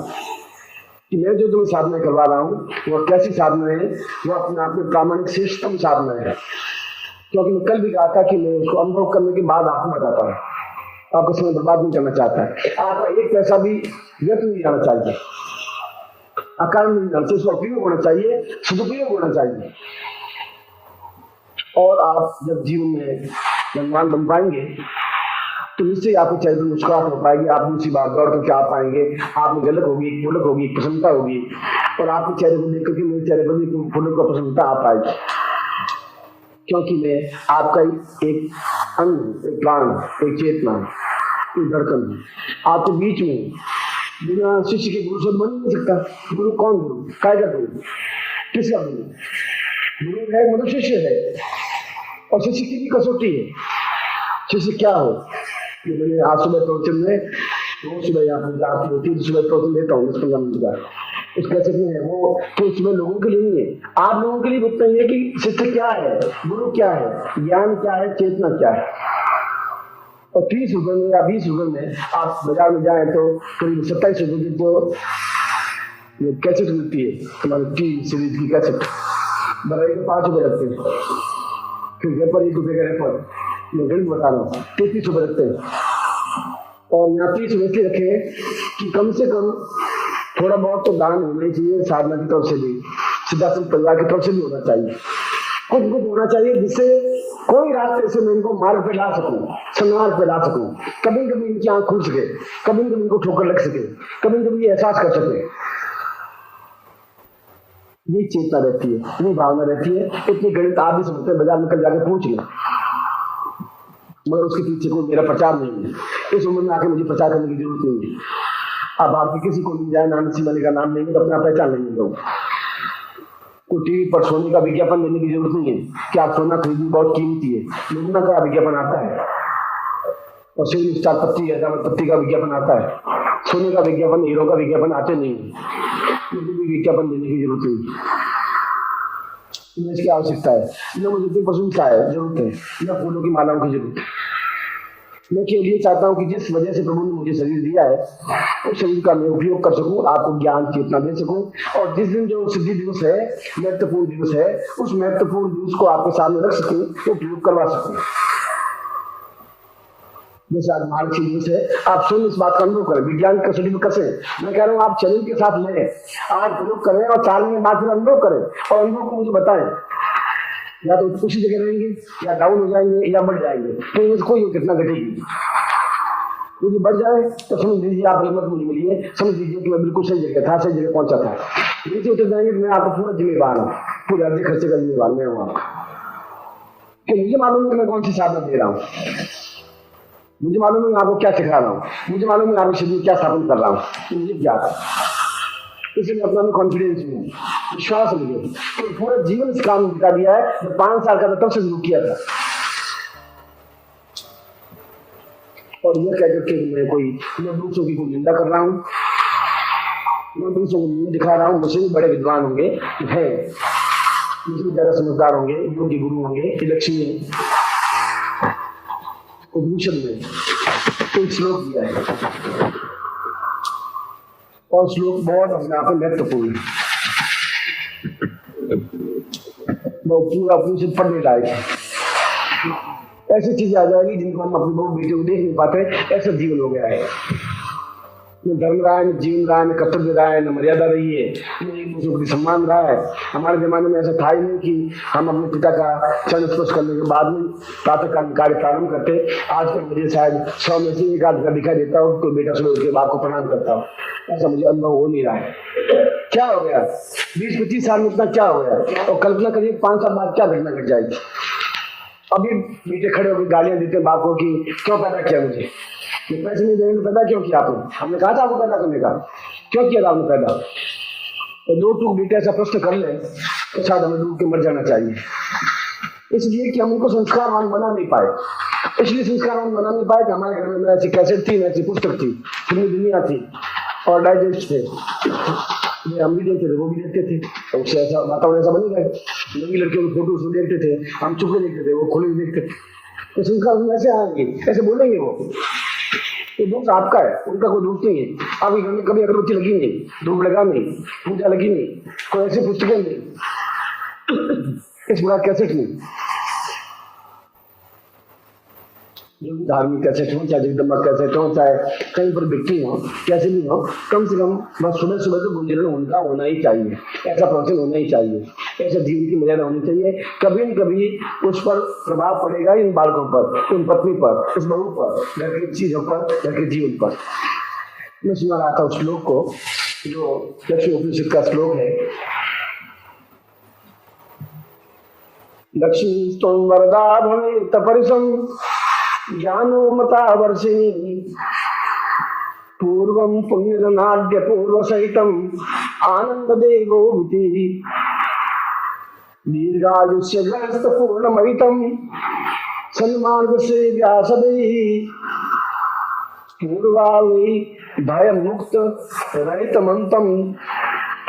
Speaker 1: कि मैं जो तुम्हें साधना करवा रहा हूँ वो कैसी साधना है, वो अपने आप में प्रामाणिक श्रेष्ठतम साधना है। क्योंकि मैं कल भी कहा था कि मैं उसको अनुभव करने के बाद आपको बताता हूँ। आपका समय बर्बाद नहीं करना चाहता है, आपका एक पैसा भी व्यर्थ नहीं जाना चाहिए, अकारण नहीं जाना चाहिए, उसका उपयोग होना चाहिए, सदुपयोग होना चाहिए। और आप जब जीवन में धनवान बन पाएंगे तो निश्चय आपके चेहरे पर मुस्कुराहट हो पाएगी। आप दूसरी बार दौड़ करके आ पाएंगे, आप में झलक होगी, फुलक होगी, प्रसन्नता होगी, और आपके चेहरे को देख करके मेरे चेहरे पर भी फुलक और प्रसन्नता आ पाएगी। क्योंकि मैं आपका एक अंग, एक प्राण, एक चेतना, एक धड़कन है आपके बीच में। बिना शिष्य के गुरु से बन नहीं सकता। गुरु कौन? गुरु काय का गुरु, किसका गुरु? गुरु है मतलब शिष्य है, और शिष्य की भी कसौटी है। शिष्य क्या हो? मैंने आज सुबह प्रवचन में, रोज सुबह यहाँ पर आरती होती है, सुबह प्रवचन देता हूँ 10-15 मिनट का। उस कैसे में है वो तो सुबह लोगों के लिए नहीं है, आप लोगों के लिए बताइए कि शिष्य क्या है, गुरु क्या है, ज्ञान क्या है, चेतना क्या है। और 30 रुपए में या 20 रुपए में आप बाजार में जाए तो करीब 27 रुपए की तो कैसेट मिलती है, तुम्हारी टी सीरीज की कैसेट। बराई के 5 रुपए लगते हैं, फिर घर पर 1 रुपए का रेफर, मैं गणित बता रहा हूँ, 33 रुपए लगते हैं। और यहाँ 30 रुपए रखे कि कम से कम थोड़ा बहुत तो दान होना चाहिए, साधना की तरफ से भी, सिद्धार्थ परिवार की तरफ से भी होना चाहिए, कुछ होना चाहिए, जिससे कोई रास्ते से मैं इनको मार्ग पे ला सकूं, सन्मार्ग पे ला सकूं। कभी कभी इनकी आंख खुल सके, कभी कभी इनको ठोकर लग सके, कभी कभी ये एहसास कर सके। ये चेतना रहती है, ये भावना रहती है। इतनी गणित आप भी समझते हैं, बाजार में कल जाके पूछ लें, मगर उसके पीछे कोई मेरा प्रचार नहीं है। इस उम्र में आके मुझे प्रचार करने की जरूरत नहीं है। अब आपकी किसी को मिल जाए नानसी वाले का नाम लेंगे तो अपना पहचान लेंगे लोग। कोई टीवी पर सोने का विज्ञापन देने की जरूरत नहीं है कि आप सोना खरीदने बहुत कीमती है। लोगना का विज्ञापन आता है, और सिविल स्टार पत्ती पत्ती का विज्ञापन आता है। सोने का विज्ञापन, हीरो का विज्ञापन आते नहीं है। मुझे भी विज्ञापन देने की जरूरत नहीं है, इसकी आवश्यकता है न मुझे इतनी प्रशंसा है जरूरत है, न फूलों की मालाओं की जरूरत है। मैं केवल ये चाहता हूँ कि जिस वजह से प्रभु ने मुझे शरीर दिया है उस शरीर का मैं उपयोग कर सकूं, आपको ज्ञान चेतना दे सकूं, और जिस दिन जो सिद्धि दिवस है, महत्वपूर्ण दिवस है, उस महत्वपूर्ण दिवस को आपके सामने रख सकूं, उपयोग करवा सकूं। जैसे आज महालक्ष्मी दिवस है, आप स्वयं इस बात का अनुभव करें, विज्ञान का शरीर में कसे। मैं कह रहा हूँ आप शरीर के साथ लें, आज प्रयोग करें, और 4 महीने बाद फिर अनुभव करें, और अनुभव को मुझे बताएं। या तो उसी जगह रहेंगे, या डाउन हो जाएंगे, या बढ़ जाएंगे, तो इनमें कोई कितना घटेगी। यदि बढ़ जाए तो समझ लीजिए आप हिम्मत मुझे मिली है, समझ लीजिए कि मैं बिल्कुल सही जगह था, सही जगह पहुंचा था। नीचे उतर जाएंगे तो मैं आपको पूरा जिम्मेवार हूँ, पूरे अर्धे खर्चे का जिम्मेवार मैं हूँ आपका, कि मुझे मालूम है कि मैं कौन सी साधना दे रहा हूँ। मुझे मालूम है मैं आपको क्या सिखा रहा हूँ, मुझे मालूम है मैं आपके शरीर में क्या स्थापन कर रहा हूँ, तो मुझे क्या था, इसलिए अपना में कॉन्फिडेंस में विश्वास है मुझे। तो पूरा जीवन इस काम में बिता दिया है। मैं 5 साल का था तब से शुरू किया था, और यह कहकर के मैं दूसरों की कोई निंदा कर रहा हूँ, मैं दूसरों को नहीं दिखा रहा हूँ। मुझसे भी बड़े विद्वान होंगे है, मुझसे ज्यादा समझदार होंगे, योग्य गुरु होंगे। लक्ष्मी उपनिषद में एक श्लोक दिया है, और श्लोक बहुत अपने आप में महत्वपूर्ण है, वो पूरा उपनिषद पढ़ने लायक है। ऐसी चीजें आ जाएगी जिनको हम अपने बहु बेटे को देख नहीं पाते, ऐसा जीवन हो गया है। न धर्म रहा है, न जीवन रहा है, न कर्तव्य रहा है, न मर्यादा रही है, न एक दूसरे को सम्मान रहा है। हमारे जमाने में ऐसा था ही नहीं कि हम अपने पिता का चरण स्पर्श करने के बाद में प्रातःकालीन कार्य प्रारंभ करते। आजकल मुझे शायद 100 में से एक आध का दिखाई देता हो कोई बेटा सुबह के बाप को प्रणाम करता हो, ऐसा मुझे अनुभव हो नहीं रहा है। क्या हो गया 20-25 साल में, इतना क्या हो गया? और कल्पना करिए 5 साल बाद क्या घटना घट जाएगी। अभी बेटे खड़े होकर गालियां देते बाप को कि क्यों पैदा किया मुझे, ये पैसे नहीं देने पैदा क्यों किया आपने, हमने कहा था आपको पैदा करने का, क्यों किया था आपने पैदा? तो 2 टूक बेटे ऐसा प्रश्न कर ले तो शायद हमें डूब के मर जाना चाहिए, इसलिए कि हम उनको संस्कारवान बना नहीं पाए। इसलिए संस्कारवान बना नहीं पाए कि हमारे घर में ऐसी कैसेट थी, ऐसी पुस्तक थी, फिल्मी दुनिया थी और डाइजेस्ट थे, हम भी देखते थे, वो भी देखते थे, तो उससे ऐसा वातावरण ऐसा बन गया। नई लड़कियों की फोटो उसमें देखते थे, हम चुपके देखते थे, वो खुले देखते थे। तो संस्कार ऐसे आएंगे, ऐसे बोलेंगे वो, तो दोस्त आपका है, उनका कोई दोस्त नहीं है। आपके घर में कभी अगरबत्ती लगी नहीं, धूप लगा नहीं, पूजा लगी नहीं, कोई ऐसी पुस्तकें नहीं, इस बड़ा कैसेट नहीं, जो भी धार्मिक कैसेट हो, चाहे जगदम्बा कैसेट हो, चाहे कहीं पर बिकती हो, कैसे भी हो, कम से कम बस सुबह सुबह तो गुंजन उनका होना ही चाहिए, ऐसा प्रवचन होना ही चाहिए, ऐसा जीवन की मर्यादा होनी चाहिए। कभी न कभी उस पर प्रभाव पड़ेगा, इन बालकों पर, उन पत्नी पर, उस बहू पर, घर की चीजों पर, घर के जीवन पर। मैं सुना रहा था उस श्लोक को, जो लक्ष्मी उपनिषद का श्लोक है, लक्ष्मी स्तोम वरदा भवे तपरिसम ज्ञानो मता वर्षिणी पूर्वं पुण्यनाद्य पूर्व सहितम आनंद देवो भूति दीर्घायुष्य ग्रस्त पूर्णमहितम सन्मार्ग से व्यासदे पूर्वावै भय मुक्त रहित मंतम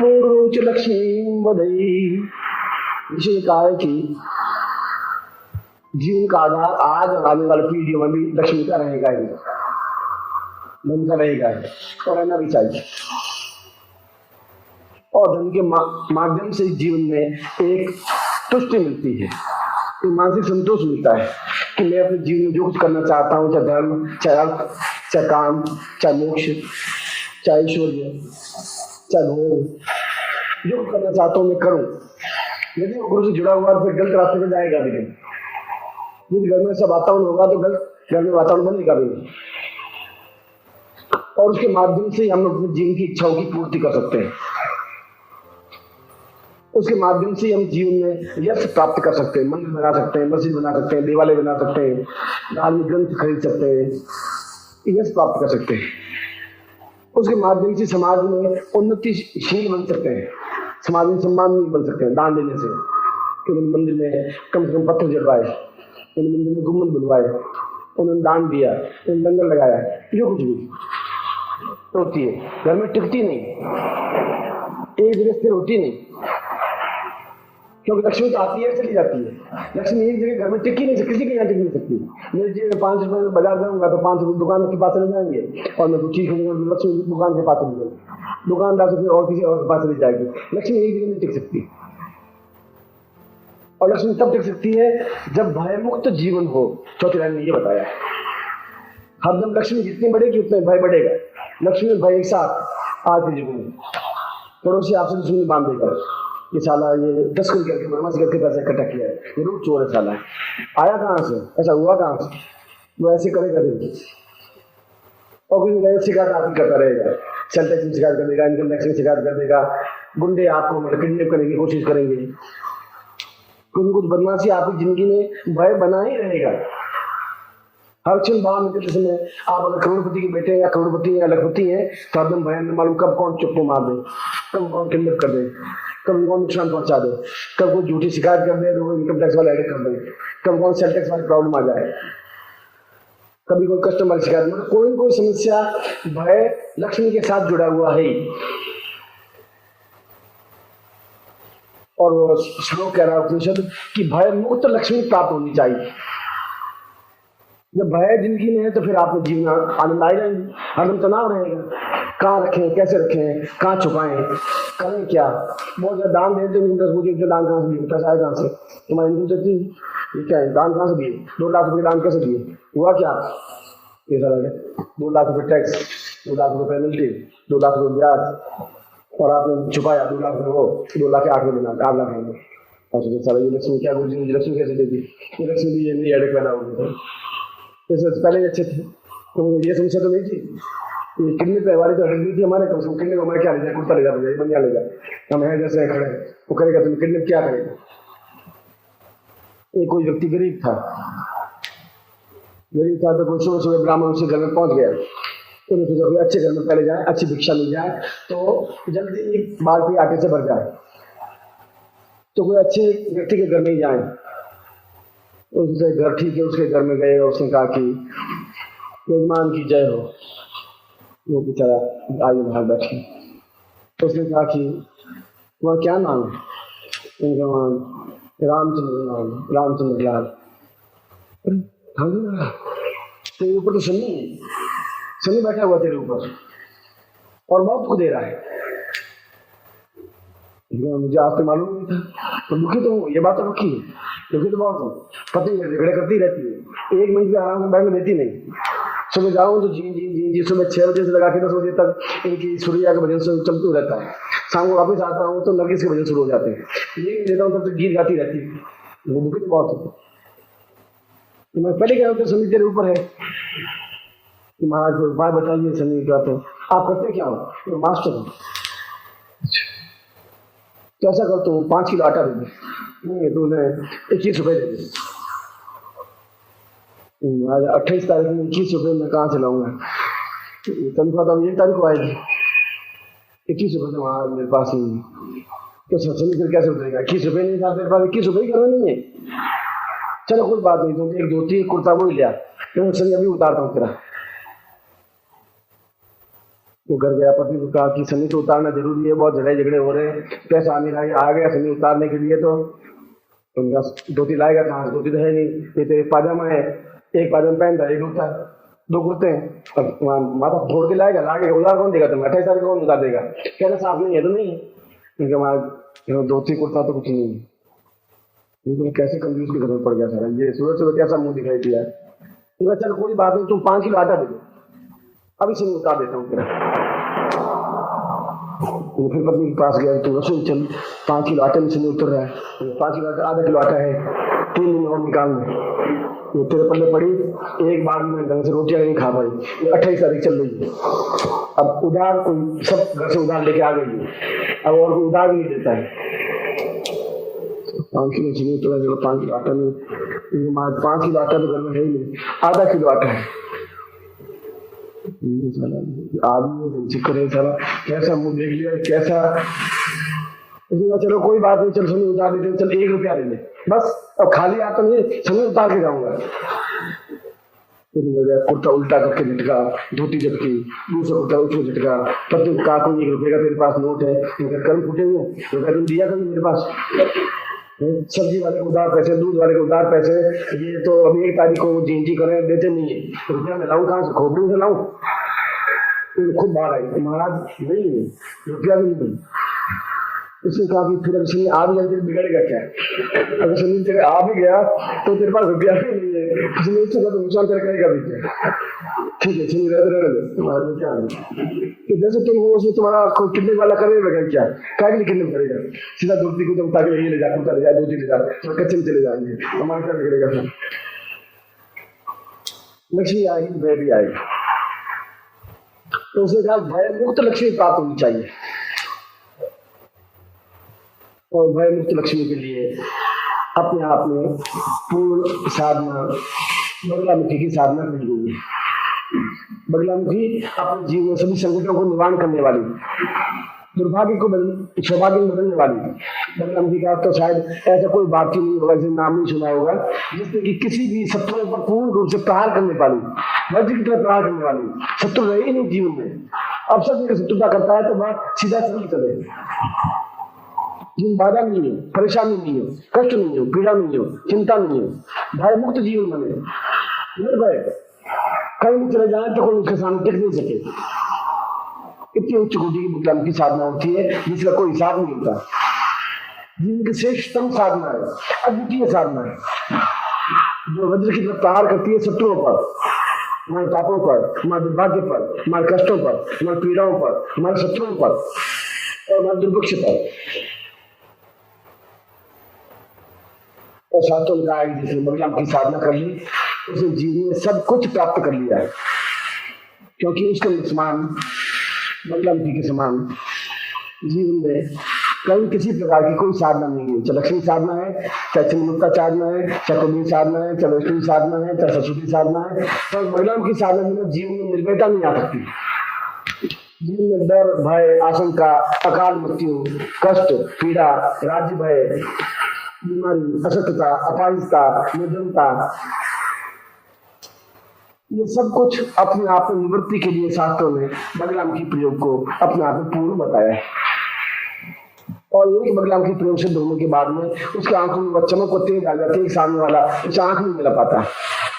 Speaker 1: पूर्वोच लक्ष्मी वदई। इसे कहा है कि जीवन का आधार आज और आने वाली पीढ़ियों में भी लक्ष्मी का रहेगा ही, धन का रहेगा ही, और रहना भी चाहिए। और धन के माध्यम से जीवन में एक तुष्टि मिलती है, एक मानसिक संतोष मिलता है कि मैं अपने जीवन में जो कुछ करना चाहता हूँ, चाहे धर्म, चाहे अर्थ, चाहे काम, चाहे मोक्ष, चाहे ऐश्वर्य, चाहे भोग, जो कुछ करना चाहता हूँ मैं करूँ। यदि वो गुरु से जुड़ा हुआ फिर गलत रास्ते में जाएगा भी नहीं। यदि घर में ऐसा वातावरण होगा तो गलत घर में वातावरण बनेगा भी नहीं, और उसके माध्यम से हम अपने जीवन की इच्छाओं की पूर्ति कर सकते हैं। उसके माध्यम से हम जीवन में यश प्राप्त कर सकते हैं, मंदिर बना सकते हैं, मस्जिद बना सकते हैं, देवालय बना सकते हैं, धार्मिक ग्रंथ खरीद सकते हैं, यश प्राप्त कर सकते हैं। उसके माध्यम से समाज में उन्नतिशील बन सकते हैं, समाज में सम्माननीय बन सकते हैं दान देने से। कि मंदिर में कम से कम पत्थर जड़वाए, मंदिर में गुम्बद बनवाए, उन्होंने दान दिया, उन्होंने लंगर लगाया, जो कुछ भी होती है घर में टिकती नहीं, एक जगह स्थिर होती नहीं, क्योंकि लक्ष्मी तो आती है चली जाती है। लक्ष्मी एक जगह घर में टिक ही नहीं सकती, किसी के यहाँ टिक नहीं सकती। मैं जी 5 रुपए में बाजार जाऊंगा तो 5 रुपए दुकान के पास चले जाएंगे, और मैं कुछ चीज खरीदूंगा लक्ष्मी दुकान के पास चली जाएगी, दुकानदार से और किसी और के पास चली जाएगी। लक्ष्मी एक जगह नहीं टिक सकती, और लक्ष्मी तब टिक सकती है जब भयमुक्त जीवन हो। चौथी लाइन में ये बताया, हरदम लक्ष्मी जितनी बढ़ेगी उतना भय बढ़ेगा। लक्ष्मी और भय एक साथ आज के युग में, पड़ोसी आपसे दुश्मनी बांध देगा, ये साला ये 10 कुल करके मामा से करके पैसा इकट्ठा किया है, ये रूप चोर है साला, आया कहाँ से, ऐसा हुआ कहाँ से, वो ऐसे करेगा दिन, और कुछ शिकायत आपकी करता रहेगा, सेल टैक्स में शिकायत कर देगा, इनकम टैक्स में शिकायत कर देगा, गुंडे आपको मतलब किडनैप करने की कोशिश करेंगे, कुछ बदमाशी आपकी जिंदगी में भय बना ही रहेगा। हर क्षण बाहर निकलते समय आप अगर करोड़पति के बेटे या करोड़पति या लखपति हैं तो एकदम भयान में मालूम कब कौन चुप्पो मार दे, कब कौन किडनैप कर दे, कब कौन नुकसान पहुंचा दे, कब कोई झूठी शिकायत कर दे तो इनकम टैक्स वाला एडिट कर दे, कब कौन सेल टैक्स वाली प्रॉब्लम आ जाए, कभी कोई कस्टमर शिकायत, मतलब कोई कोई समस्या भय लक्ष्मी के साथ जुड़ा हुआ है। और वो श्लोक कह रहा है उपनिषद कि भय मुक्त लक्ष्मी प्राप्त होनी चाहिए। जब भय जिंदगी में है तो फिर आपको जीवन आनंद आएगा ही, हरदम तनाव रहेगा, कहाँ रखें, कैसे रखें, कहाँ छुपाएं, करें क्या। बहुत ज्यादा दान दे तो मुझे दान कहाँ से दिए, पैसा आए कहाँ से, तुम्हारी इनकम चलती ये क्या है, दान कहाँ से दिए, 2 लाख रुपए दान कैसे दिए, हुआ क्या, ये सारा 2 लाख रुपए टैक्स, 2 लाख रुपए पेनल्टी, 2 लाख रुपए ब्याज, और आपने छुपाया 2 लाख रुपए, वो 2 लाख 8 रुपए 8 लाख रुपए। और सारा ये लक्ष्मी क्या गुरु जी मुझे लक्ष्मी कैसे देती, ये लक्ष्मी दी, ये नहीं एडिक पैदा हो गए थे, पहले अच्छे थे तो मुझे ये समस्या तो नहीं थी। ये किडनी पे हमारी तो हड्डी थी हमारे, कम से कम किडनी को हमारे क्या ले जाए, कुर्ता ले जाता, बनिया ले जाए, हम है जैसे खड़े, वो करेगा तुम किडनी क्या करेगा। एक कोई व्यक्ति गरीब था तो कोई सुबह सुबह ब्राह्मण उसके घर में पहुंच गया, तो सोचा कोई अच्छे घर में पहले जाए, अच्छी भिक्षा मिल जाए तो जल्दी बाल्टी आटे से भर जाए, तो कोई अच्छे व्यक्ति के घर में ही जाए। उससे घर ठीक है, उसके घर में गए और उसने कहा कि यजमान की जय हो। वो बेचारा आगे बाहर बैठे, तो उसने कहा कि तुम्हारा क्या नाम है, उनका नाम रामचंद्र, नाम रामचंद्र लाल। तेरे ऊपर तो शनि बैठा हुआ तेरे ऊपर और मौत को दे रहा है। मुझे आज तो मालूम नहीं था, तो दुखी तो हूँ, ये बात तो दुखी है, दुखी तो बहुत हूँ। पति झगड़े करती रहती है, 1 मिनट भी आराम से बैठने देती नहीं। सुबह जाऊँ तो जी सुबह 6 बजे से लगा के 10 बजे तक इनकी सूर्या के भजन चलते रहता है। शाम को वापस आता हूँ तो नरगिस के भजन शुरू हो जाते हैं, ये देता हूँ तब तक गीत गाती रहती है। वो दुखी तो बहुत होता। तो मैं पहले कह रहा हूँ शनि तेरे ऊपर है कि महाराज को उपाय बताइए शनि का, तो आप करते क्या हो, तो मास्टर हो, तो ऐसा कर, तो 5 किलो आटा दे दे, नहीं तो उन्हें 21 रुपए दे दे। आज 28 तारीख में 21 रुपए में कहाँ से लाऊंगा, तनख्वाह तो 1 तारीख को आएगी, 21 रुपए तो वहां मेरे पास नहीं है, तो शनि फिर कैसे उतरेगा। 21 रुपए नहीं था मेरे पास, 21 रुपए ही करना नहीं है, चलो कोई बात नहीं, तो एक धोती कुर्ता वो ही लिया, तो शनि अभी उतारता हूँ तेरा। वो घर गया, पत्नी को कहा कि शनि तो उतारना जरूरी है, बहुत झगड़े हो रहे हैं, पैसा आ नहीं रहा है, आ गया शनि उतारने के लिए। तो उनका धोती लाएगा कहाँ, धोती तो है नहीं, ये तो एक पाजामा है, एक पाजामा पहनता है, एक कुर्ता, 2 कुर्ते हैं, अब माथा फोड़ के लाएगा, लाके उधार कौन देगा, तुम 28 तारीख कौन उधार देगा, कहना साफ नहीं है तो नहीं है, क्योंकि हमारा धोती कुर्ता तो कुछ नहीं है। कैसे कंफ्यूज के घर में पड़ गया सारा, ये सुबह कैसा मुंह दिखाई दिया। चल कोई बात नहीं, तुम 5 किलो आटा दे दो, अभी से उतार देता हूँ तेरा। तो फिर पत्नी के पास गया, तो रसोई चल, 5 किलो आटे में से नहीं उतर रहा है, 5 किलो आधा किलो आटा है, 3 दिन और निकालना, वो तेरे पल्ले पड़ी, एक बार में ढंग से रोटियां नहीं खा पाई, 28 तारीख चल रही है, अब उधार कोई सब घर से उधार लेके आ गई है, अब और कोई उधार नहीं देता है। 5 किलो चीनी उतरा, चलो 5 किलो आटा नहीं, 5 किलो आटा तो घर में है ही नहीं, आधा किलो आटा है। आदमी जिक्र है सारा, कैसा मुंह देख लिया, कैसा। चलो कोई बात नहीं, चल शनि उतार देते, चल 1 रुपया ले ले बस, अब खाली आता नहीं, शनि उतार के जाऊंगा। कुर्ता उल्टा करके झटका, धोती झटकी, दूसरा कुर्ता उसको झटका, पत्नी को कहा कोई 1 रुपये का तेरे पास नोट है, कर्म फूटे हुए, तुम दिया कभी मेरे पास। सब्जी वाले को उधार पैसे, दूध वाले को उधार पैसे, ये तो अभी 1 तारीख को जी करें देते नहीं है, रुपया मैं लाऊं कहाँ से, खोपड़ी से लाऊं। खुद बाहर आई, महाराज नहीं है रुपया भी नहीं। उसने कहा कि फिर शनि आ भी जाए बिगड़ेगा क्या, अगर शनि तेरे आ भी गया तो तेरे पास रुपया भी नहीं है, शनि तो नुकसान तेरे करेगा भी क्या, ठीक है शनि रहने दे, तुम्हारे क्या है। तो जैसे तुम हो उसमें तुम्हारा किडनी वाला करेगा क्या, क्या किडनी करेगा, सीधा धोती को तुम ताकि ये ले जा, कुर्ता ले जा, धोती ले जा, कच्चे में चले जाएंगे, हमारा क्या बिगड़ेगा सर। लक्ष्मी आएगी, भय भी आएगी। तो उसने कहा भय मुक्त लक्ष्मी प्राप्त होनी चाहिए, और भय मुक्त लक्ष्मी के लिए अपने आप में पूर्ण साधना बगलामुखी की साधना कर ली। बगलामुखी अपने जीवन में सभी संकटों को निवारण करने वाली, दुर्भाग्य को सौभाग्य में बदलने वाली। बगलामुखी का तो शायद ऐसा कोई भारतीय नहीं होगा जिसे नाम नहीं सुना होगा, जिसने कि किसी भी शत्रु पर पूर्ण रूप से प्रहार करने वाली, वज्र की तरह प्रहार करने वाली। शत्रु रहे ही नहीं जीवन में। अब सब शत्रुता करता है तो वह सीधा सरल चले, जिन बाधा नहीं है, परेशानी नहीं है, कष्ट नहीं हो, पीड़ा नहीं हो, चिंता नहीं हो, भय मुक्त जीवन बने, निर्भय, कहीं भी चले जाए तो कोई उसके सामने टिक नहीं सके। इतनी उच्च कोटि की बगलामुखी की साधना होती है जिसका कोई हिसाब नहीं होता। जीवन की श्रेष्ठतम साधना है, अद्वितीय साधना है, जो वज्र की तरफ प्रहार करती है शत्रुओं पर, हमारे पापों पर, हमारे दुर्भाग्य पर, हमारे कष्टों पर, हमारी पीड़ाओं पर, हमारे शत्रुओं पर और हमारे दुर्भिक्ष पर। और शास्त्रों ने कहा है जिसने बगलामुखी की साधना कर ली उसने जीवन में सब कुछ प्राप्त कर लिया है, क्योंकि उसके समान, बगलामुखी के समान जीवन में कहीं किसी प्रकार की कोई साधना नहीं है। चाहे लक्ष्मी साधना है, चाहे चंद्रमुक्ता साधना है, चाहे कुबेर साधना है, चाहे वैष्णवी साधना है, चाहे सरस्वती साधना है, तो बगलामुखी की साधना में जीवन में निर्भयता नहीं आ सकती। जीवन में डर, भय, आशंका, अकाल मृत्यु, कष्ट, पीड़ा, राज्य भय, बीमारी, असत्यता, अपाहिजता, निर्धनता, ये सब कुछ अपने आप में निवृत्ति के लिए शास्त्रों ने बगलामुखी प्रयोग को अपने आप में पूर्ण बताया है। और एक बगलामुखी प्रयोग से होने के बाद में उसके आंखों में चमक को तेज आ जाती है, सामने वाला उसे आंख नहीं मिला पाता,